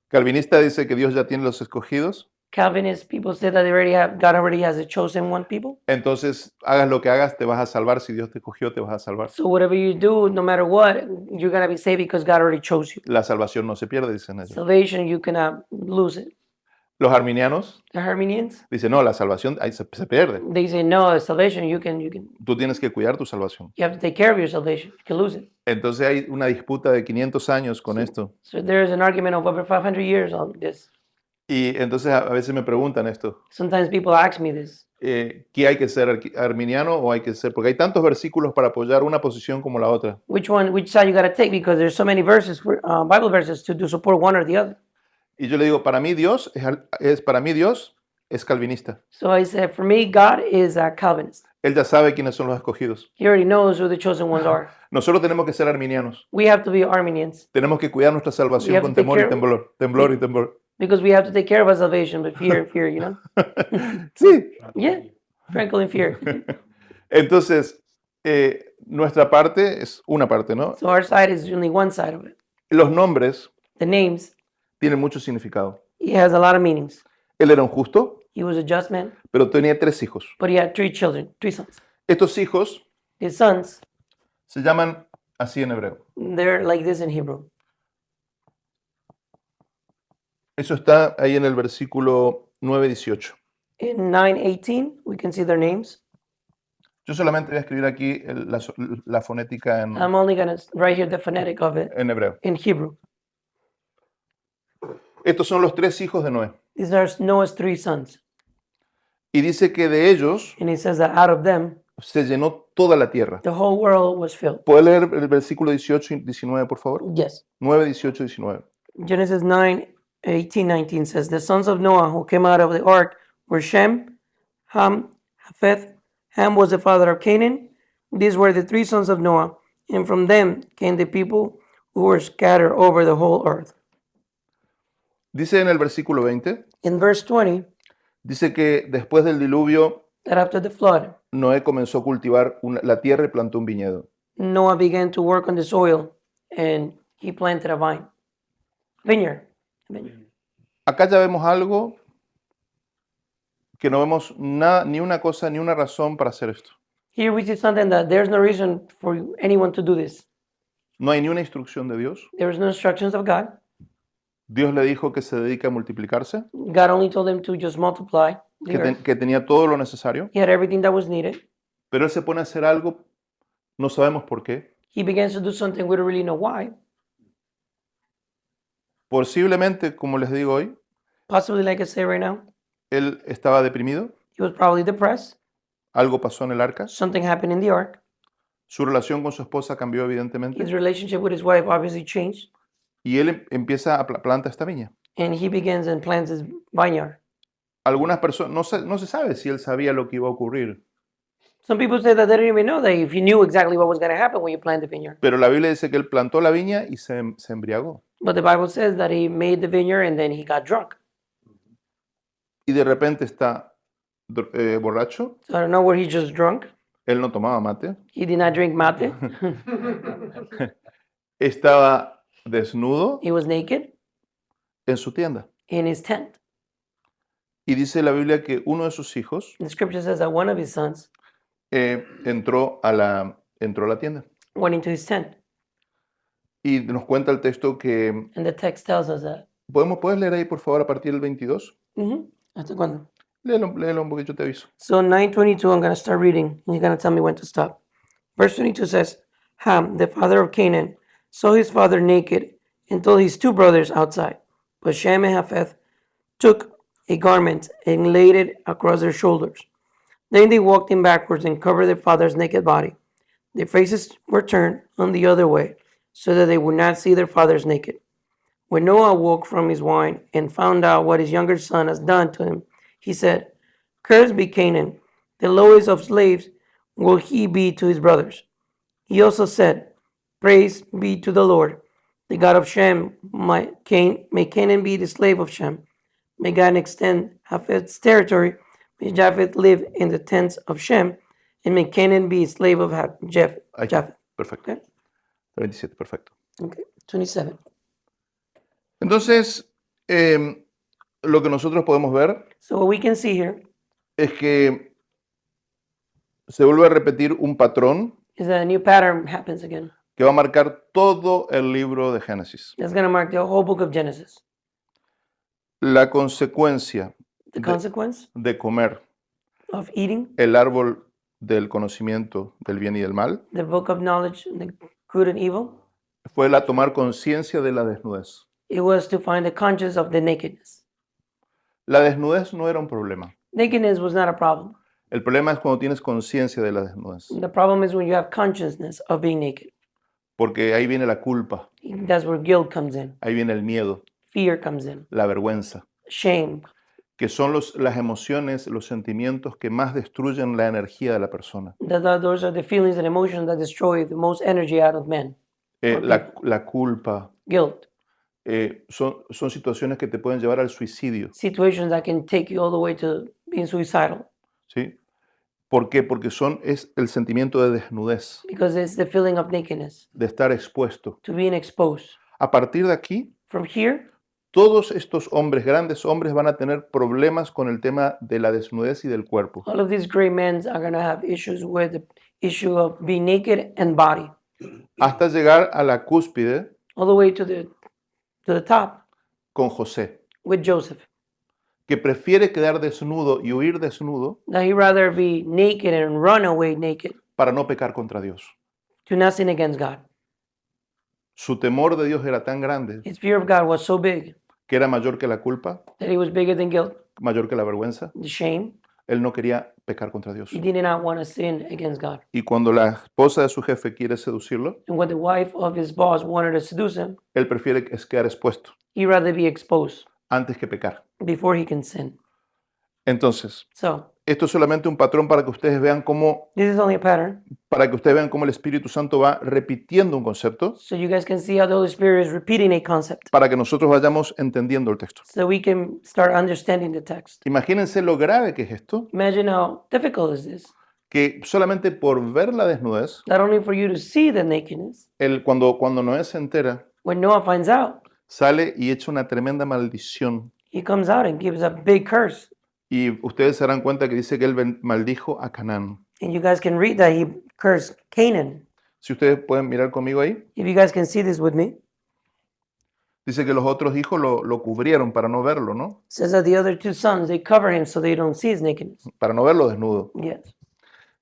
Calvinista dice que Dios ya tiene los escogidos. Calvinist people say that God already has a chosen one people. Entonces, hagas lo que hagas, te vas a salvar. Si Dios te escogió, te vas a salvar. So whatever you do, no matter what, you're gonna be saved because God already chose you. La salvación no se pierde, dicen ellos. Salvation, you cannot lose it. Los arminianos The Arminians, dicen, no, la salvación ahí se pierde. they say no, salvation, you Tú tienes que cuidar tu salvación. have to take care of your salvation. You can lose it. Entonces hay una disputa de 500 años con esto. So there's an argument of over 500 years on this. Y entonces a veces me preguntan esto. Sometimes people ask me this. ¿Qué hay que ser arminiano o hay que ser? Porque hay tantos versículos para apoyar una posición como la otra. Which side you gotta take? Because there's so many verses, Bible verses, to support one or the other. Y yo le digo, para mí Dios es calvinista. So I said, for me, God is a Calvinist. Él ya sabe quiénes son los escogidos. He already knows who the chosen ones are. Nosotros tenemos que ser arminianos. We have to be Arminians Tenemos que cuidar nuestra We salvación have con to take temor y care- temblor. Temblor y temblor. because we have to take care of our salvation, but fear, you know? Sí. Yeah, tranquil in fear. Entonces, nuestra parte es una parte, ¿no? So our side is only one side of it. Los nombres The names, tienen mucho significado. he has a lot of meanings. Él era un justo, He was a just man, pero tenía 3 hijos. but he had 3 children, 3 sons. Estos hijos His sons, se llaman así en hebreo. they're like this in Hebrew. Eso está ahí en el versículo 9:18. In 9:18, we can see their names. Yo solamente voy a escribir aquí la fonética I'm only going to write here the phonetic of it en hebreo. in Hebrew. Estos son los 3 hijos de Noé. These are Noah's 3 sons. Y dice que de ellos And he says that out of them, se llenó toda la tierra. the whole world was filled. ¿Puede leer el versículo 18 y 19, por favor? Yes. 9, 18 y 19. Genesis 9:18, 19 says, the sons of Noah who came out of the ark were Shem, Ham, Japheth. Ham was the father of Canaan. These were the 3 sons of Noah, and from them came the people who were scattered over the whole earth. Dice en el versículo 20, In verse 20, dice que después del diluvio, that after the flood, Noé comenzó a cultivar la tierra y plantó un viñedo. Noah began to work on the soil, and he planted a vineyard. Acá ya vemos algo que no vemos nada, ni una cosa, ni una razón para hacer esto. Here we see something that there's no reason for anyone to do this. No hay ni una instrucción de Dios. There was no instructions of God. Dios le dijo que se dedica a multiplicarse, God only told him to just multiply the earth. que tenía todo lo necesario, He had everything that was needed. pero él se pone a hacer algo, no sabemos por qué. He begins to do something we don't really know why. Posiblemente, como les digo hoy, Possibly, like I say right now, él estaba deprimido, he was probably depressed. algo pasó en el arca, Something happened in the ark. su relación con su esposa cambió evidentemente, His relationship with his wife obviously changed. y él empieza a planta esta viña. and he begins and plants his vineyard. Algunas personas, no se sabe si él sabía lo que iba a ocurrir, Some people say that they didn't even know that if you knew exactly what was going to happen when you plant the vineyard. pero la Biblia dice que él plantó la viña y se embriagó. But the Bible says that he made the vineyard and then he got drunk. Y de repente está borracho, So I don't know where he's just drunk. él no tomaba mate, He did not drink mate. estaba desnudo He was naked en su tienda. in his tent. Y dice la Biblia que uno de sus hijos The scripture says that one of his sons entró a la tienda. went into his tent. Y nos cuenta el texto que... And the text tells us that. ¿Puedes leer ahí, por favor, a partir del 22? ¿Hasta cuándo? Léelo un poquito, yo te aviso. So 9:22, I'm going to start reading, and you're going to tell me when to stop. Verse 22 says, Ham, the father of Canaan, saw his father naked and told his two brothers outside. But Shem and Japheth took a garment and laid it across their shoulders. Then they walked in backwards and covered their father's naked body. Their faces were turned on the other way, so that they would not see their father's naked. When Noah awoke from his wine and found out what his younger son has done to him, he said, Cursed be Canaan, the lowest of slaves will he be to his brothers. He also said, Praise be to the Lord, the God of Shem. May Canaan be the slave of Shem. May God extend Japheth's territory. May Japheth live in the tents of Shem. And may Canaan be a slave of Japheth. Ahí está. Perfecto. Okay. 27, perfecto. Okay. 27. Entonces, lo que nosotros podemos ver So what we can see here es que se vuelve a repetir un patrón is that a new pattern happens again. que va a marcar todo el libro de Génesis. That's going to mark the whole book of Genesis. La consecuencia The de, consequence de comer of eating el árbol del conocimiento del bien y del mal the book of knowledge, the good and evil, fue la tomar conciencia de la desnudez. it was to find the conscience of the nakedness. La desnudez no era un problema. Nakedness was not a problem. El problema es cuando tienes conciencia de la desnudez, The problem is when you have consciousness of being naked. porque ahí viene la culpa, That's where guilt comes in, ahí viene el miedo, fear comes in, la vergüenza, shame, que son las emociones, los sentimientos que más destruyen la energía de la persona. Those are the feelings and emotions that destroy the most energy out of men. La culpa, Guilt, son situaciones que te pueden llevar al suicidio, situations that can take you all the way to being suicidal, ¿sí? ¿Por qué? Porque es el sentimiento de desnudez, because it's the feeling of nakedness, de estar expuesto. to being exposed. A partir de aquí, From here, todos estos hombres, grandes hombres, van a tener problemas con el tema de la desnudez y del cuerpo. all of these great men are going to have issues with the issue of being naked and body, Hasta llegar a la cúspide all the way to the top con José, with Joseph. que prefiere quedar desnudo y huir desnudo That he'd rather be naked and run away naked para no pecar contra Dios. to not sin against God. Su temor de Dios era tan grande His fear of God was so big que era mayor que la culpa, that it was bigger than guilt, mayor que la vergüenza. the shame. Él no quería pecar contra Dios. He did not want to sin against God. Y cuando la esposa de su jefe quiere seducirlo, And when the wife of his boss wanted to seduce him, él prefiere quedar expuesto he'd rather be exposed antes que pecar. before he can sin. Entonces, So esto es solamente un patrón para que ustedes vean cómo, this is only a pattern, el Espíritu Santo va repitiendo un concepto so you guys can see how the Holy Spirit is repeating a concept, para que nosotros vayamos entendiendo el texto. so we can start understanding the text. Imagínense lo grave que es esto, Imagine how difficult is this. que solamente por ver la desnudez, Not only for you to see the nakedness, cuando Noé se entera, when Noah finds out, sale y echa una tremenda maldición. he comes out and gives a big curse. Y ustedes se darán cuenta que dice que él maldijo a Canaán. And you guys can read that he cursed Canaan. Si ustedes pueden mirar conmigo ahí, If you guys can see this with me, dice que los otros hijos lo cubrieron para no verlo, ¿no? it says that the other two sons, they cover him so they don't see his nakedness. Para no verlo desnudo. Yes.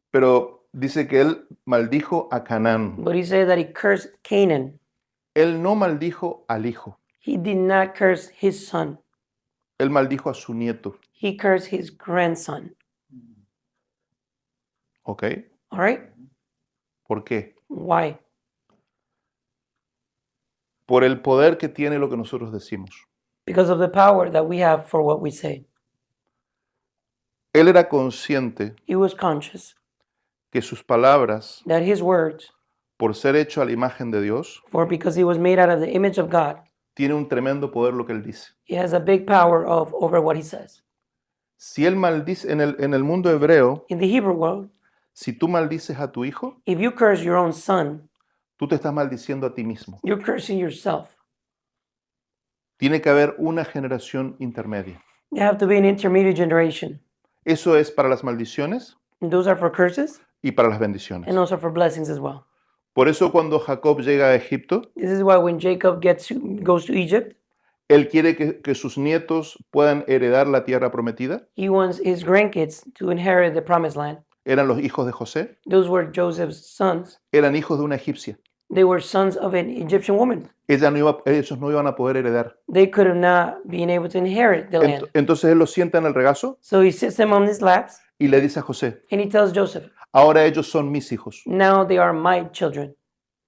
Pero dice que él maldijo a Canaán. But he said that he cursed Canaan. Él no maldijo al hijo, He did not curse his son. él maldijo a su nieto, He cursed his grandson. ¿ok? All right? ¿Por qué? Why? por el poder que tiene lo que nosotros decimos. because of the power that we have for what we say. Él era consciente He was conscious que sus palabras, that his words, por ser hecho a la imagen de Dios, for because he was made out of the image of God, tiene un tremendo poder lo que él dice. he has a big power over what he says. Si él maldice, en el mundo hebreo, In the Hebrew world, si tú maldices a tu hijo, if you curse your own son, tú te estás maldiciendo a ti mismo. you're cursing yourself. Tiene que haber una generación intermedia. There have to be an intermediate generation. Eso es para las maldiciones And those are for curses, y para las bendiciones. and those are for blessings as well. Por eso cuando Jacob llega a Egipto, This is why when Jacob goes to Egypt, él quiere que sus nietos puedan heredar la tierra prometida. he wants his grandkids to inherit the promised land. Eran los hijos de José, Those were Joseph's sons. eran hijos de una egipcia. They were sons of an Egyptian woman. Ellos no iban a poder heredar. They could have not been able to inherit the land. Entonces él los sienta en el regazo So he sits them on his laps y le dice a José, and he tells Joseph, ahora ellos son mis hijos. now they are my children.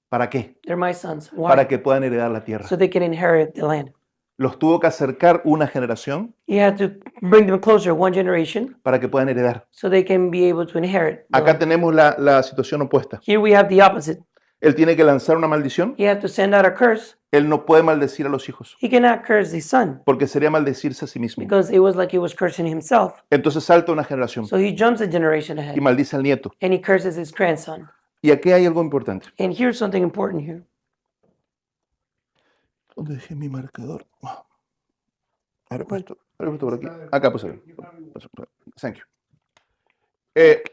¿Para qué? They're my sons. Why? Para que puedan heredar la tierra. So they can inherit the land. Los tuvo que acercar una generación He had to bring them closer one generation para que puedan heredar. so they can be able to inherit the Acá land. tenemos la situación opuesta. Here we have the opposite. Él tiene que lanzar una maldición. He had to send out a curse. Él no puede maldecir a los hijos He cannot curse his son porque sería maldecirse a sí mismo. because it was like he was cursing himself. Entonces salta una generación So he jumps a generation y ahead maldice al nieto. and he curses his grandson. Y aquí hay algo importante. And here's something important here. ¿Dónde dejé mi marcador? Ahora puesto por aquí. Acá puse. Thank you.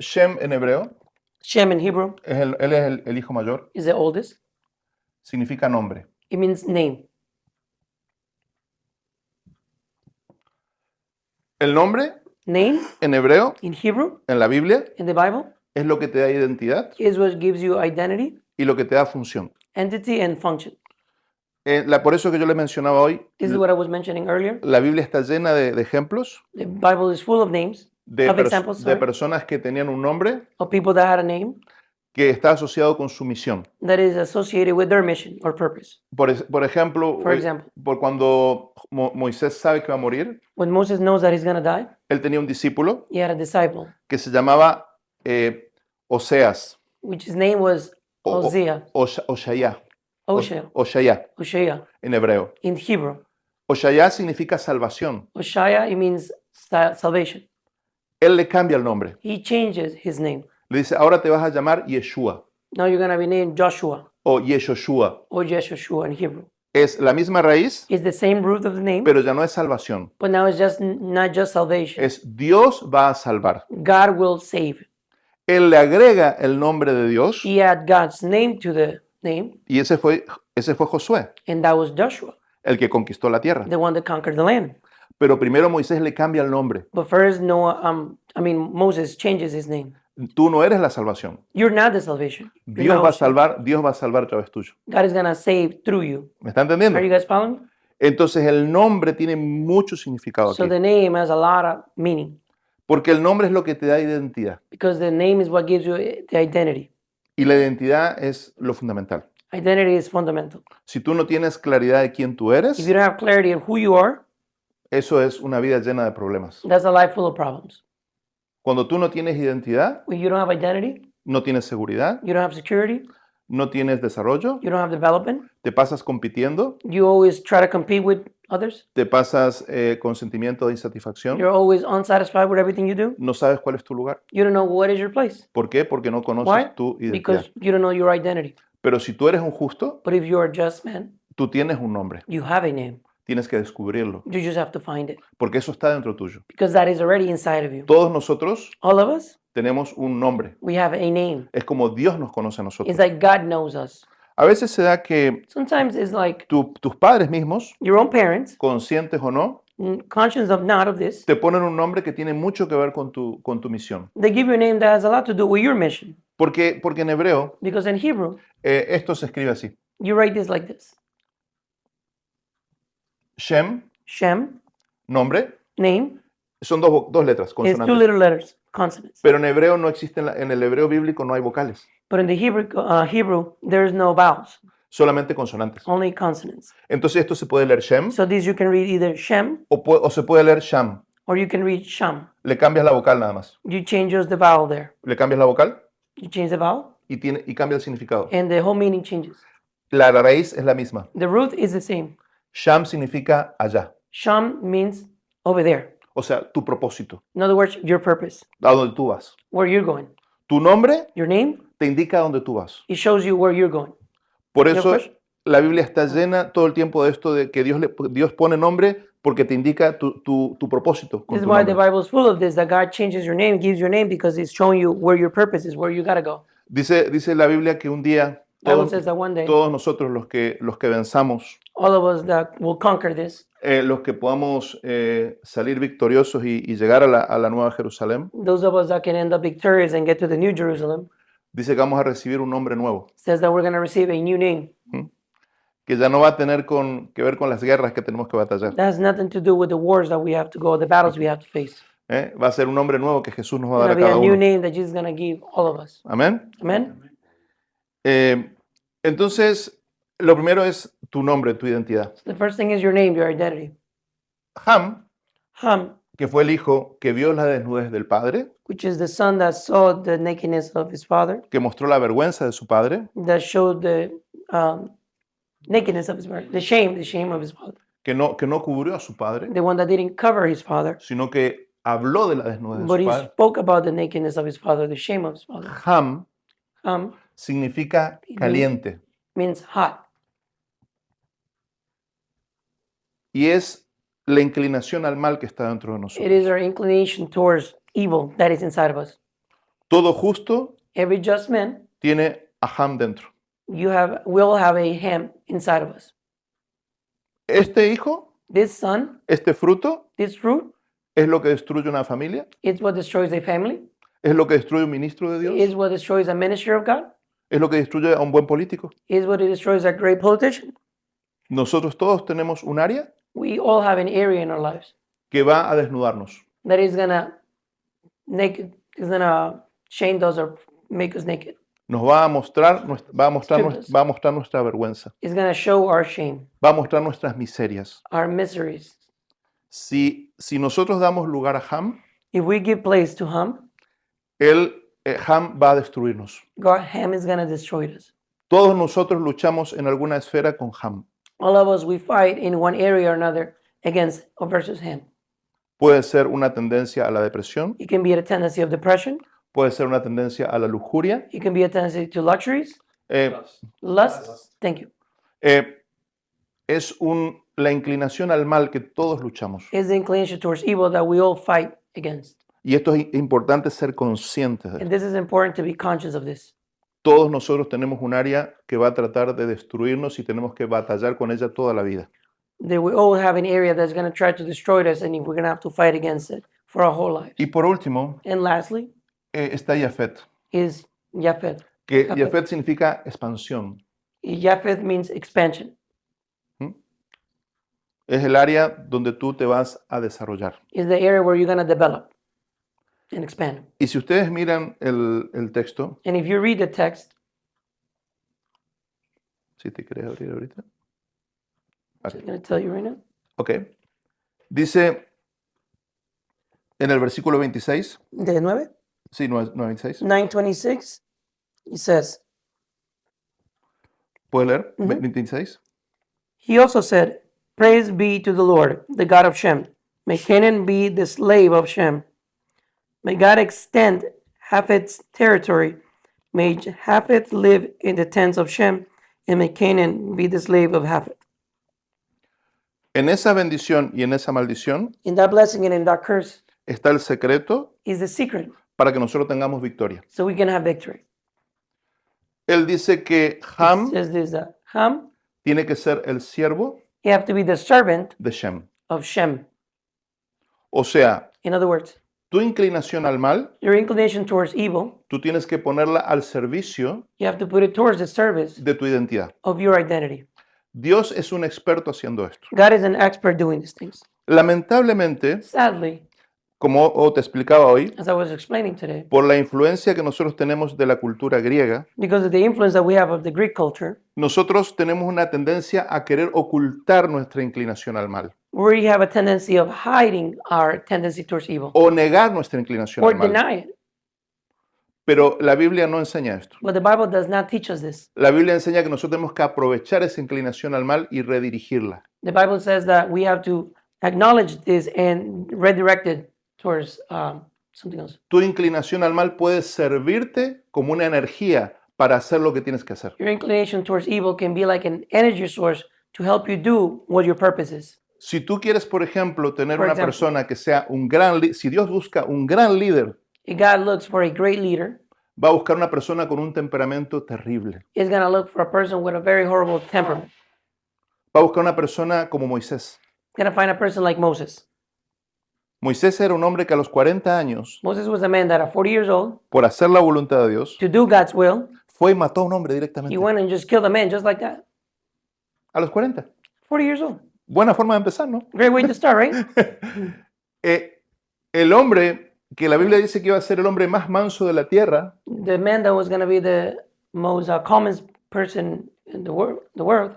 Shem en hebreo, Shem in Hebrew él es el hijo mayor, is the oldest. significa nombre. It means name. El nombre Name en hebreo, in Hebrew, en la Biblia, in the Bible, es lo que te da identidad is what gives you identity, y lo que te da función. entity, and function. Por eso que yo le mencionaba hoy, This is what I was mentioning earlier. la Biblia está llena de ejemplos The Bible is full of names, of examples, de sorry, personas que tenían un nombre of people that had a name que está asociado con su misión. that is associated with their mission or purpose. Por ejemplo, For example, por cuando Moisés sabe que va a morir, when Moses knows that he's going to die, él tenía un discípulo he had a disciple, que se llamaba Oseas, which his name was o- Hosea, Oshaya, Oshaya en hebreo. in Hebrew. Oshaya significa salvación. Oshaya, it means salvation. Él le cambia el nombre. He changes his name. Le dice, ahora te vas a llamar Yeshua Now you're going to be named Joshua o Yeshoshua. or Jeshua in Hebrew. Es la misma raíz, It's the same root of the name, pero ya no es salvación. but now it's just not just salvation. Es Dios va a salvar. God will save. Él le agrega el nombre de Dios He add God's name to the name, y ese fue Josué, and that was Joshua, el que conquistó la tierra. the one that conquered the land. Pero primero Moisés le cambia el nombre. But first, Moses changes his name. Tú no eres la salvación. You're not the salvation. You're Dios not va a Joshua. salvar, Dios va a salvar a través tuyo. God is going to save through you. ¿Me está entendiendo? Are you guys following? Entonces el nombre tiene mucho significado So aquí. the name has a lot of meaning Porque el nombre es lo que te da identidad. because the name is what gives you the identity. Y la identidad es lo fundamental. Identity is fundamental. Si tú no tienes claridad de quién tú eres, If you don't have clarity of who you are, eso es una vida llena de problemas. that's a life full of problems. Cuando tú no tienes identidad, When you don't have identity, no tienes seguridad, you don't have security, no tienes desarrollo, you don't have development, te pasas compitiendo, you always try to compete with others, te pasas con sentimiento de insatisfacción, you're always unsatisfied with everything you do, no sabes cuál es tu lugar. you don't know what is your place. ¿Por qué? Porque no Why? conoces tu identidad. Because you don't know your identity. Pero si tú eres un justo, But if you're a just man, tú tienes un nombre, you have a name. tienes que descubrirlo, You just have to find it porque eso está dentro tuyo. because that is already inside of you. Todos nosotros All of us, tenemos un nombre. we have a name. Es como Dios nos conoce a nosotros. It's like God knows us. A veces se da que Sometimes it's like tus padres mismos, your own parents, conscientes o no, conscious of not of this, te ponen un nombre que tiene mucho que ver con tu misión. they give you a name that has a lot to do with your mission. Porque en hebreo Because in Hebrew, esto se escribe así. you write this like this. Shem, Shem, nombre, name, son dos letras, is two consonantes. little letters, consonants. Pero en hebreo no existen, en el hebreo bíblico no hay vocales. But in the Hebrew, Hebrew, there's no vowels. solamente consonantes. only consonants. Entonces esto se puede leer Shem So these you can read either Shem o se puede leer Sham. or you can read Sham. Le cambias la vocal nada más. You change just the vowel there. Le cambias la vocal You change the vowel y cambia el significado. and the whole meaning changes. La raíz es la misma. The root is the same. Sham significa allá. Sham means over there. O sea, tu propósito, In other words, your purpose, a donde tú vas. where you're going. Tu nombre Your name, te indica a dónde tú vas. it shows you where you're going. Por Your eso question? la Biblia está llena todo el tiempo de esto de que Dios pone nombre porque te indica tu propósito con This is tu why the nombre. Bible is full of this, that God changes your name, gives your name because it's showing you where your purpose is, where you gotta go. Dice la Biblia que un día Bible says that one day, todos nosotros los que venzamos, all of us that will conquer this, los que podamos salir victoriosos y llegar a la Nueva Jerusalén, those of us that can end up victorious and get to the New Jerusalem, dice que vamos a recibir un nombre nuevo, says that we're gonna receive a new name. que ya no va a tener que ver con las guerras que tenemos que batallar. That has nothing to do with the wars that we have to go, the battles we have to face. Va a ser un nombre nuevo que Jesús nos va a It's dar a gonna be cada a new uno. name that Jesus is gonna give all of us. Amén. Amen? Entonces, lo primero es tu nombre, tu identidad. The first thing is your name, your identity. Ham, Ham, que fue el hijo que vio la desnudez del padre, which is the son that saw the nakedness of his father, que mostró la vergüenza de su padre, that showed the nakedness of his father, the shame of his father, que no cubrió a su padre, the one that didn't cover his father, sino que habló de la desnudez de but su he padre. spoke about the nakedness of his father, the shame of his father. Ham Ham significa caliente means hot. y es la inclinación al mal que está dentro de It nosotros. is our inclination towards evil that is inside of us. Todo justo Every just man, tiene a Ham dentro. will have a Ham inside of us. Este hijo, This son, este fruto, this fruit, es lo que destruye una familia, is what destroys a family, es lo que destruye un ministro de Dios, is what destroys a ministry of God, es lo que destruye a un buen político. is what it destroys a great politician. Nosotros todos tenemos un área We all have an area in our lives que va a desnudarnos. that is gonna shame us or make us naked. Nos va a mostrar, Strippers. va a mostrar nuestra vergüenza, It's gonna show our shame, va a mostrar nuestras miserias. our miseries. Si nosotros damos lugar a Ham, If we give place to Ham, Ham va a destruirnos. Ham is gonna destroy us. Todos nosotros luchamos en alguna esfera con Ham. All of us, we fight in one area or another against or versus Ham. Puede ser una tendencia a la depresión, It can be a tendency of depression. puede ser una tendencia a la lujuria. It can be a tendency to luxuries, Plus. lust. Thank you. Es la inclinación al mal que todos luchamos. It's the inclination towards evil that we all fight against. Y esto es importante ser conscientes de And esto. this is important to be conscious of this. Todos nosotros tenemos un área que va a tratar de destruirnos y tenemos que batallar con ella toda la vida. That we all have an area that's going to try to destroy us, and we're going to have to fight against it for our whole life. Y por último, And lastly, está Yafet, is Japheth. que Yafet. Yafet significa expansión. Japheth means expansion. Es el área donde tú te vas a desarrollar. Is the area where you're going to develop and expand. Y si ustedes miran el texto, And if you read the text, si te querés abrir ahorita. I'm going to tell you right now. Ok. Dice en el versículo 26, The 9, sí, no, 26, 9:26, it says, ¿puedes leer? Ujú. 26. He also said, Praise be to the Lord, the God of Shem. May Canaan be the slave of Shem. May God extend Japheth's territory. May Japheth live in the tents of Shem, and may Canaan be the slave of Japheth. En esa bendición y en esa maldición In that blessing and in that curse está el secreto is the secret, para que nosotros tengamos victoria. so we can have victory. Él dice que Ham It says this, that Ham, tiene que ser el siervo you have to be the servant de Shem. of Shem. O sea, In other words, tu inclinación al mal, your inclination towards evil, tú tienes que ponerla al servicio you have to put it towards the service de tu identidad. of your identity. Dios es un experto haciendo esto. God is an expert doing these things. Lamentablemente, Sadly, Como te explicaba hoy, as I was explaining today, por la influencia que nosotros tenemos de la cultura griega, because of the influence that we have of the Greek culture, nosotros tenemos una tendencia a querer ocultar nuestra inclinación al mal we have a tendency of hiding our tendency towards evil o negar nuestra inclinación or al mal. deny it. Pero la Biblia no enseña esto. But the Bible does not teach us this. La Biblia enseña que nosotros tenemos que aprovechar esa inclinación al mal y redirigirla. The Bible says that we have to acknowledge this and redirect it towards something else. Tu inclinación al mal puede servirte como una energía para hacer lo que tienes que hacer. Your inclination towards evil can be like an energy source to help you do what your purpose is. Si tú quieres, por ejemplo, tener Por una ejemplo. persona que sea un gran líder, si Dios busca un gran líder, If God looks for a great leader, va a buscar una persona con un temperamento terrible. He's going to look for a person with a very horrible temperament. Va a buscar una persona como Moisés. He's going to find a person like Moses. Moisés era un hombre que a los 40 años, Moses was a man that at 40 years old, por hacer la voluntad de Dios, to do God's will, fue y mató a un hombre he directamente. went and just killed a man just like that. A los 40. 40 years old. Buena forma de empezar, ¿no? Great way to start, right? El hombre que la Biblia dice que iba a ser el hombre más manso de la tierra, The man that was going to be the most calmest person in the world,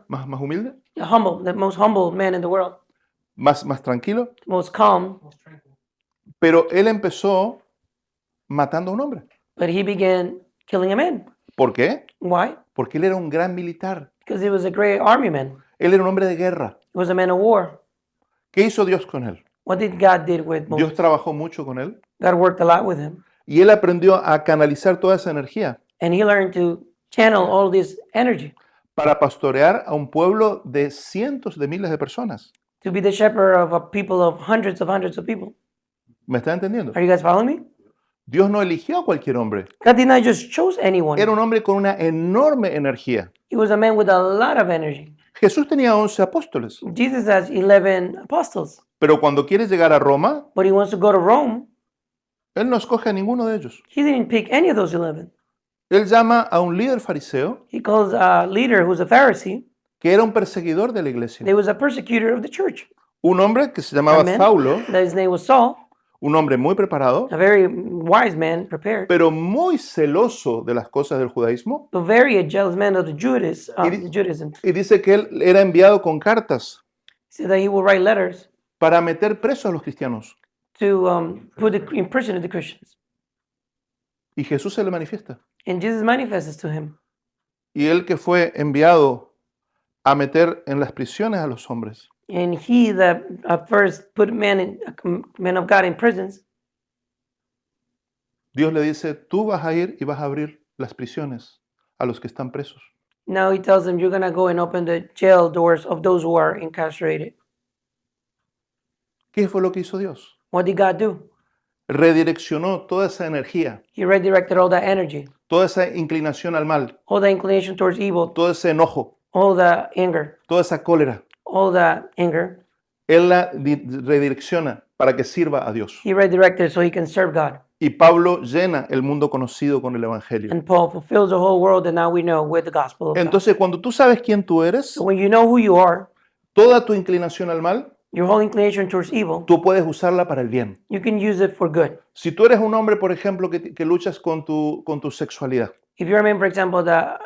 más humilde, the most humble man in the world, más tranquilo, the most calm, Most tranquil. pero él empezó matando a un hombre. but he began killing a man. ¿Por qué? Why? Porque él era un gran militar. Because he was a great army man. Él era un hombre de guerra. He was a man of war. ¿Qué hizo Dios con él? What did God did with Dios Moses? trabajó mucho con él God worked a lot with him. y él aprendió a canalizar toda esa energía And he learned to channel all this energy para pastorear a un pueblo de cientos de miles de personas. to be the shepherd of a people of hundreds of people. ¿Me está entendiendo? Are you guys following me? Dios no eligió a cualquier hombre. God did not just choose anyone. Era un hombre con una enorme energía. He was a man with a lot of energy. Jesús tenía 11 apóstoles, Jesus has 11 apostles, pero cuando quiere llegar a Roma, but he wants to go to Rome. él no escoge a ninguno de ellos. He didn't pick any of those 11. Él llama a un líder fariseo He calls a leader who's a Pharisee. que era un perseguidor de la iglesia. He was a persecutor of the church. Un hombre que se llamaba Amen. Saulo, That his name was Saul, un hombre muy preparado, a very wise man, prepared, pero muy celoso de las cosas del judaísmo. but very a jealous man of the Judaism. Y dice que él era enviado con cartas So that he will write letters para meter presos a los cristianos. to put in prison the Christians. Y Jesús se le manifiesta. And Jesus manifests to him. Y él que fue enviado a meter en las prisiones a los hombres, And he that first put men of God in prisons, Dios le dice, tú vas a ir y vas a abrir las prisiones a los que están presos. now he tells them, you're going to go and open the jail doors of those who are incarcerated. ¿Qué fue lo que hizo Dios? What did God do? Redireccionó toda esa energía, He redirected all that energy, toda esa inclinación al mal, all the inclination towards evil, todo ese enojo, all the anger, toda esa cólera. all the anger. Él la redirecciona para que sirva a Dios. He redirected so he can serve God. Y Pablo llena el mundo conocido con el Evangelio. And Paul fulfills the whole world that now we know with the gospel of God. Entonces, cuando tú sabes quién tú eres, So when you know who you are, toda tu inclinación al mal, your whole inclination towards evil, tú puedes usarla para el bien. you can use it for good. Si tú eres un hombre, por ejemplo, que luchas con tu sexualidad, If you're a man, for example, that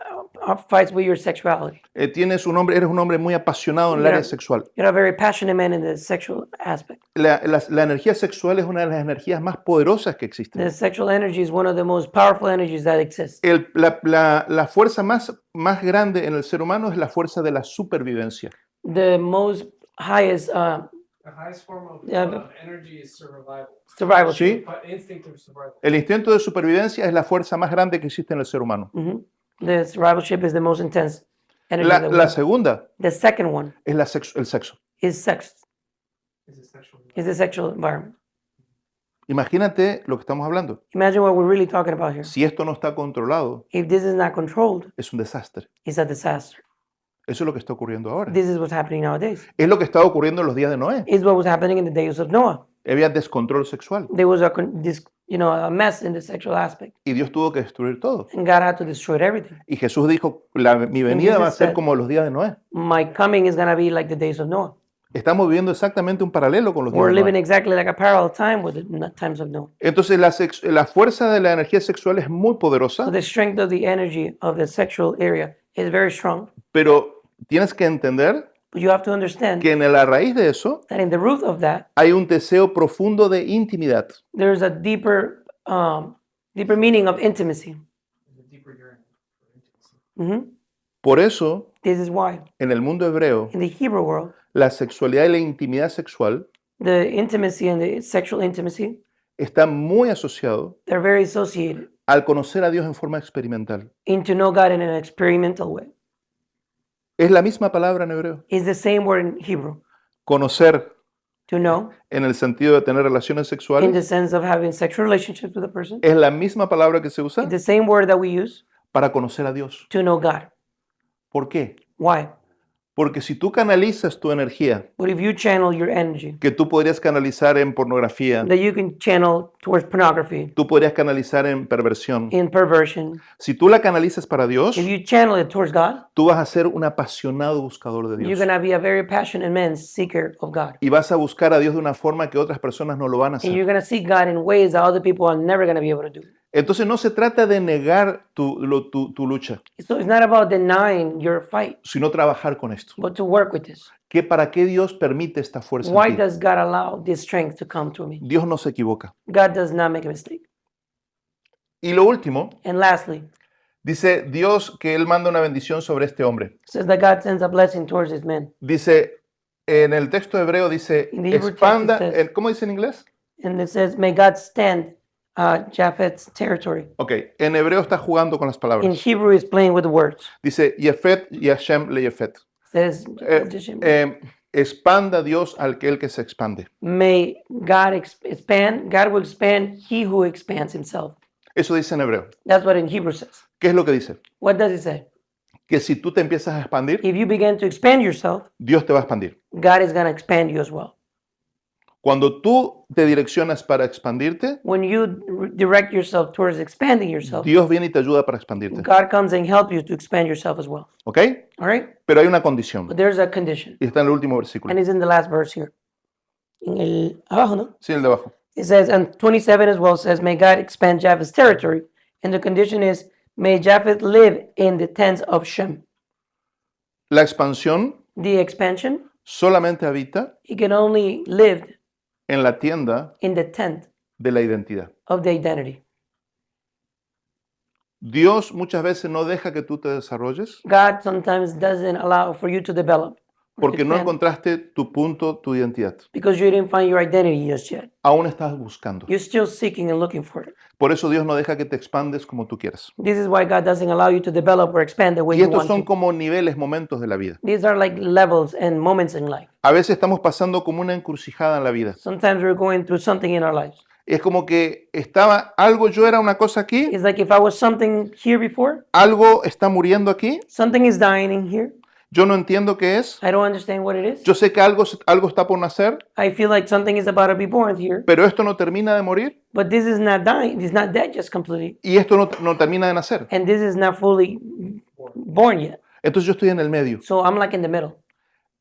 fights with your sexuality, eres un hombre muy apasionado en el Mira. área sexual. you're a very passionate man in the sexual aspect. La energía sexual es una de las energías más poderosas que existen. The sexual energy is one of the most powerful energies that exists. La fuerza más grande en el ser humano es la fuerza de la supervivencia. The most highest The highest form of Yeah. energy is survival. survival. ¿Sí? Instinct of survival. El instinto de supervivencia es la fuerza más grande que existe en el ser humano. Mhm. The survivalship is the most intense energy. that we La have. segunda The second one es el sexo. is sex, Is a sexual. is the sexual environment. Imagínate lo que estamos hablando. Imagine what we're really talking about here. Si esto no está controlado, If this is not controlled, es un desastre. it's a disaster. Eso es lo que está ocurriendo ahora. This is what's happening nowadays. Es lo que estaba ocurriendo en los días de Noé. It's what was happening in the days of Noah. Había descontrol sexual There was a mess in the sexual aspect, y Dios tuvo que destruir todo. and God had to destroy everything. Y Jesús dijo, mi venida va a ser como los días de Noé. My coming is going to be like the days of Noah. Estamos viviendo exactamente un paralelo con los días We're de living Noé. exactly like a parallel time with the times of Noah. Entonces la fuerza de la energía sexual es muy So poderosa, the strength of the energy of the sexual area is very strong. pero tienes que entender But you have to understand que en la raíz de eso that in the root of that, hay un deseo profundo de intimidad. there's a deeper meaning of intimacy. There's a deeper yearning for intimacy. Mhm. Por eso, This is why en el mundo hebreo, in the Hebrew world, la sexualidad y la intimidad sexual the intimacy and the sexual intimacy, está muy asociado they're very associated al conocer a Dios en forma experimental. in to know God in an experimental way. Es la misma palabra en hebreo. It's the same word in Hebrew. Conocer To know, en el sentido de tener relaciones in the sexuales sense of having sexual relationships with a person. es la misma palabra que se usa It's the same word that we use para conocer a Dios. to know God. ¿Por qué? Why? Porque si tú canalizas tu energía, But if you channel your energy que tú podrías canalizar en pornografía, that you can channel towards pornography, tú podrías canalizar en perversión. in perversion, Si tú la canalizas para Dios, if you channel it towards God, tú vas a ser un apasionado buscador de you're Dios. going to be a very passionate man, seeker of God. Y vas a buscar a Dios de una forma que otras personas no lo van a And you're hacer. going to seek God in ways that other people are never going to be able to do. Entonces no se trata de negar tu lucha, So it's not about denying your fight, sino trabajar con esto. but to work with this. ¿Para qué Dios permite esta fuerza Why en ti? does God allow this strength to come to me? Dios no se equivoca. God does not make a mistake. Y lo último, And lastly, dice Dios que Él manda una bendición sobre este hombre. it says that God sends a blessing towards his men. Dice, en el texto hebreo dice, In the Hebrew text it expanda, says- ¿cómo dice en inglés? And it says, may God stand Japheth's territory. Ok, en hebreo está jugando con las In palabras. Hebrew, it's playing with the words. Dice, Yefet y Hashem le Yefet. It says, Expanda Dios al que el que se expande. may God expand, God will expand he who expands himself. Eso dice en hebreo. That's what in Hebrew says. ¿Qué es lo que dice? What does it say? Que si tú te empiezas a expandir, If you begin to expand yourself, Dios te va a expandir. God is going to expand you as well. Cuando tú te direccionas para expandirte, When you direct yourself towards expanding yourself, Dios viene y te ayuda para expandirte. God comes and helps you to expand yourself as well. ¿Ok? All right? Pero hay una condición. But there's a condition, Y está en el último versículo. and it's in the last verse here. En el abajo, ¿no? Sí, el de abajo. It says, and 27 as well says, may God expand Japheth's territory. And the condition is, may Japheth live in the tents of Shem. La expansión The expansion, solamente habita he can only live en la tienda in the tent de la identidad. of the identity. Dios muchas veces no deja que tú te desarrolles God sometimes doesn't allow for you to develop or to porque no expand encontraste tu punto, tu identidad. because you didn't find your identity just yet. Aún estás buscando. You're still seeking and looking for it. Por eso Dios no deja que te expandes como tú quieras. This is why God doesn't allow you to develop or expand the way Y you estos want son to. como niveles, momentos de la vida. These are like levels and moments in life. A veces estamos pasando como una encrucijada en la vida. Sometimes we're going through something in our lives. Es como que yo era una cosa aquí, It's like if I was something here before, algo está muriendo aquí, something is dying in here. yo no entiendo qué es, I don't understand what it is. yo sé que algo está por nacer, I feel like something is about to be born here, pero esto no termina de morir but this is not dying. It's not dead just completely. y esto no termina de nacer. And this is not fully born yet. Entonces yo estoy en el medio. So I'm like in the middle.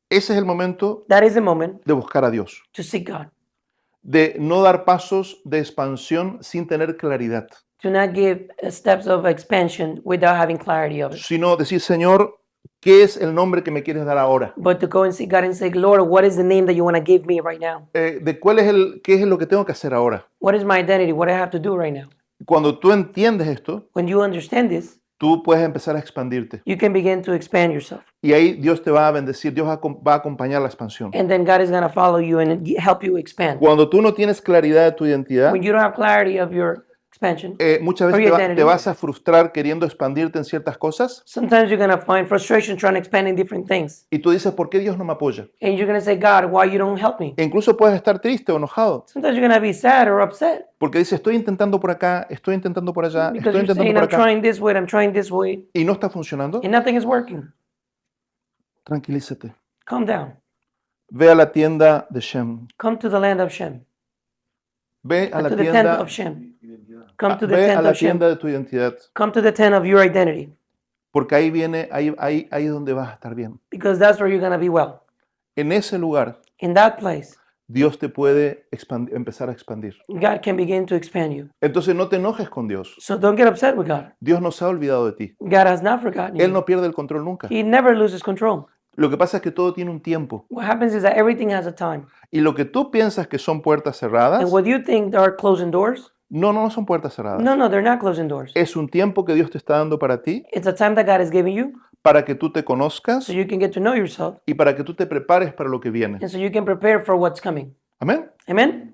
Ese es el momento That is the moment de buscar a Dios, to seek God, de no dar pasos de expansión sin tener claridad, to not give steps of expansion without having clarity of it, sino decir, Señor, ¿qué es el nombre que me quieres dar ahora? but to go and seek God and say, Lord, what is the name that you want to give me right now? ¿Qué es lo que tengo que hacer ahora? What is my identity? What do I have to do right now? Cuando tú entiendes esto, When you understand this, tú puedes empezar a expandirte. you can begin to expand yourself. Y ahí Dios te va a bendecir, Dios va a acompañar la expansión. And then God is going to follow you and help you expand. Cuando tú no tienes claridad de tu identidad, When you don't have clarity of your expansion, muchas Or veces your te identity. vas a frustrar queriendo expandirte en ciertas cosas sometimes you're going to find frustration trying to expand in different things. y tú dices, ¿por qué Dios no me apoya? And you're going to say, God, why you don't help me? E incluso puedes estar triste o enojado Sometimes you're going to be sad or upset porque dices, estoy intentando por acá, estoy intentando por allá, because estoy you're intentando saying, por I'm acá trying this way, I'm trying this way, y no está funcionando. and nothing is working. Tranquilízate. Calm down. Ve a la tienda de Shem. Come to the land of Shem. Ve a la To the tent tienda, of Shem. Come to the ve a tent la of Shem. tienda de tu identidad, Come to the tent of your identity porque ahí es donde vas a estar bien. because that's where you're going to be well. en ese lugar in that place, Dios te puede empezar a expandir. God can begin to expand you. Entonces no te enojes con Dios. So don't get upset with God. Dios no se ha olvidado de ti. God has not forgotten Él you. no pierde el control nunca. He never loses control. Lo que pasa es que todo tiene un tiempo. What happens is that everything has a time. Y lo que tú piensas que son puertas And cerradas, what you think are closing doors, no son puertas cerradas. no, they're not closing doors. Es un tiempo que Dios te está dando para ti, It's a time that God is giving you para que tú te conozcas so you can get to know yourself y para que tú te prepares para lo que viene. and so you can prepare for what's coming. Amén. Amen?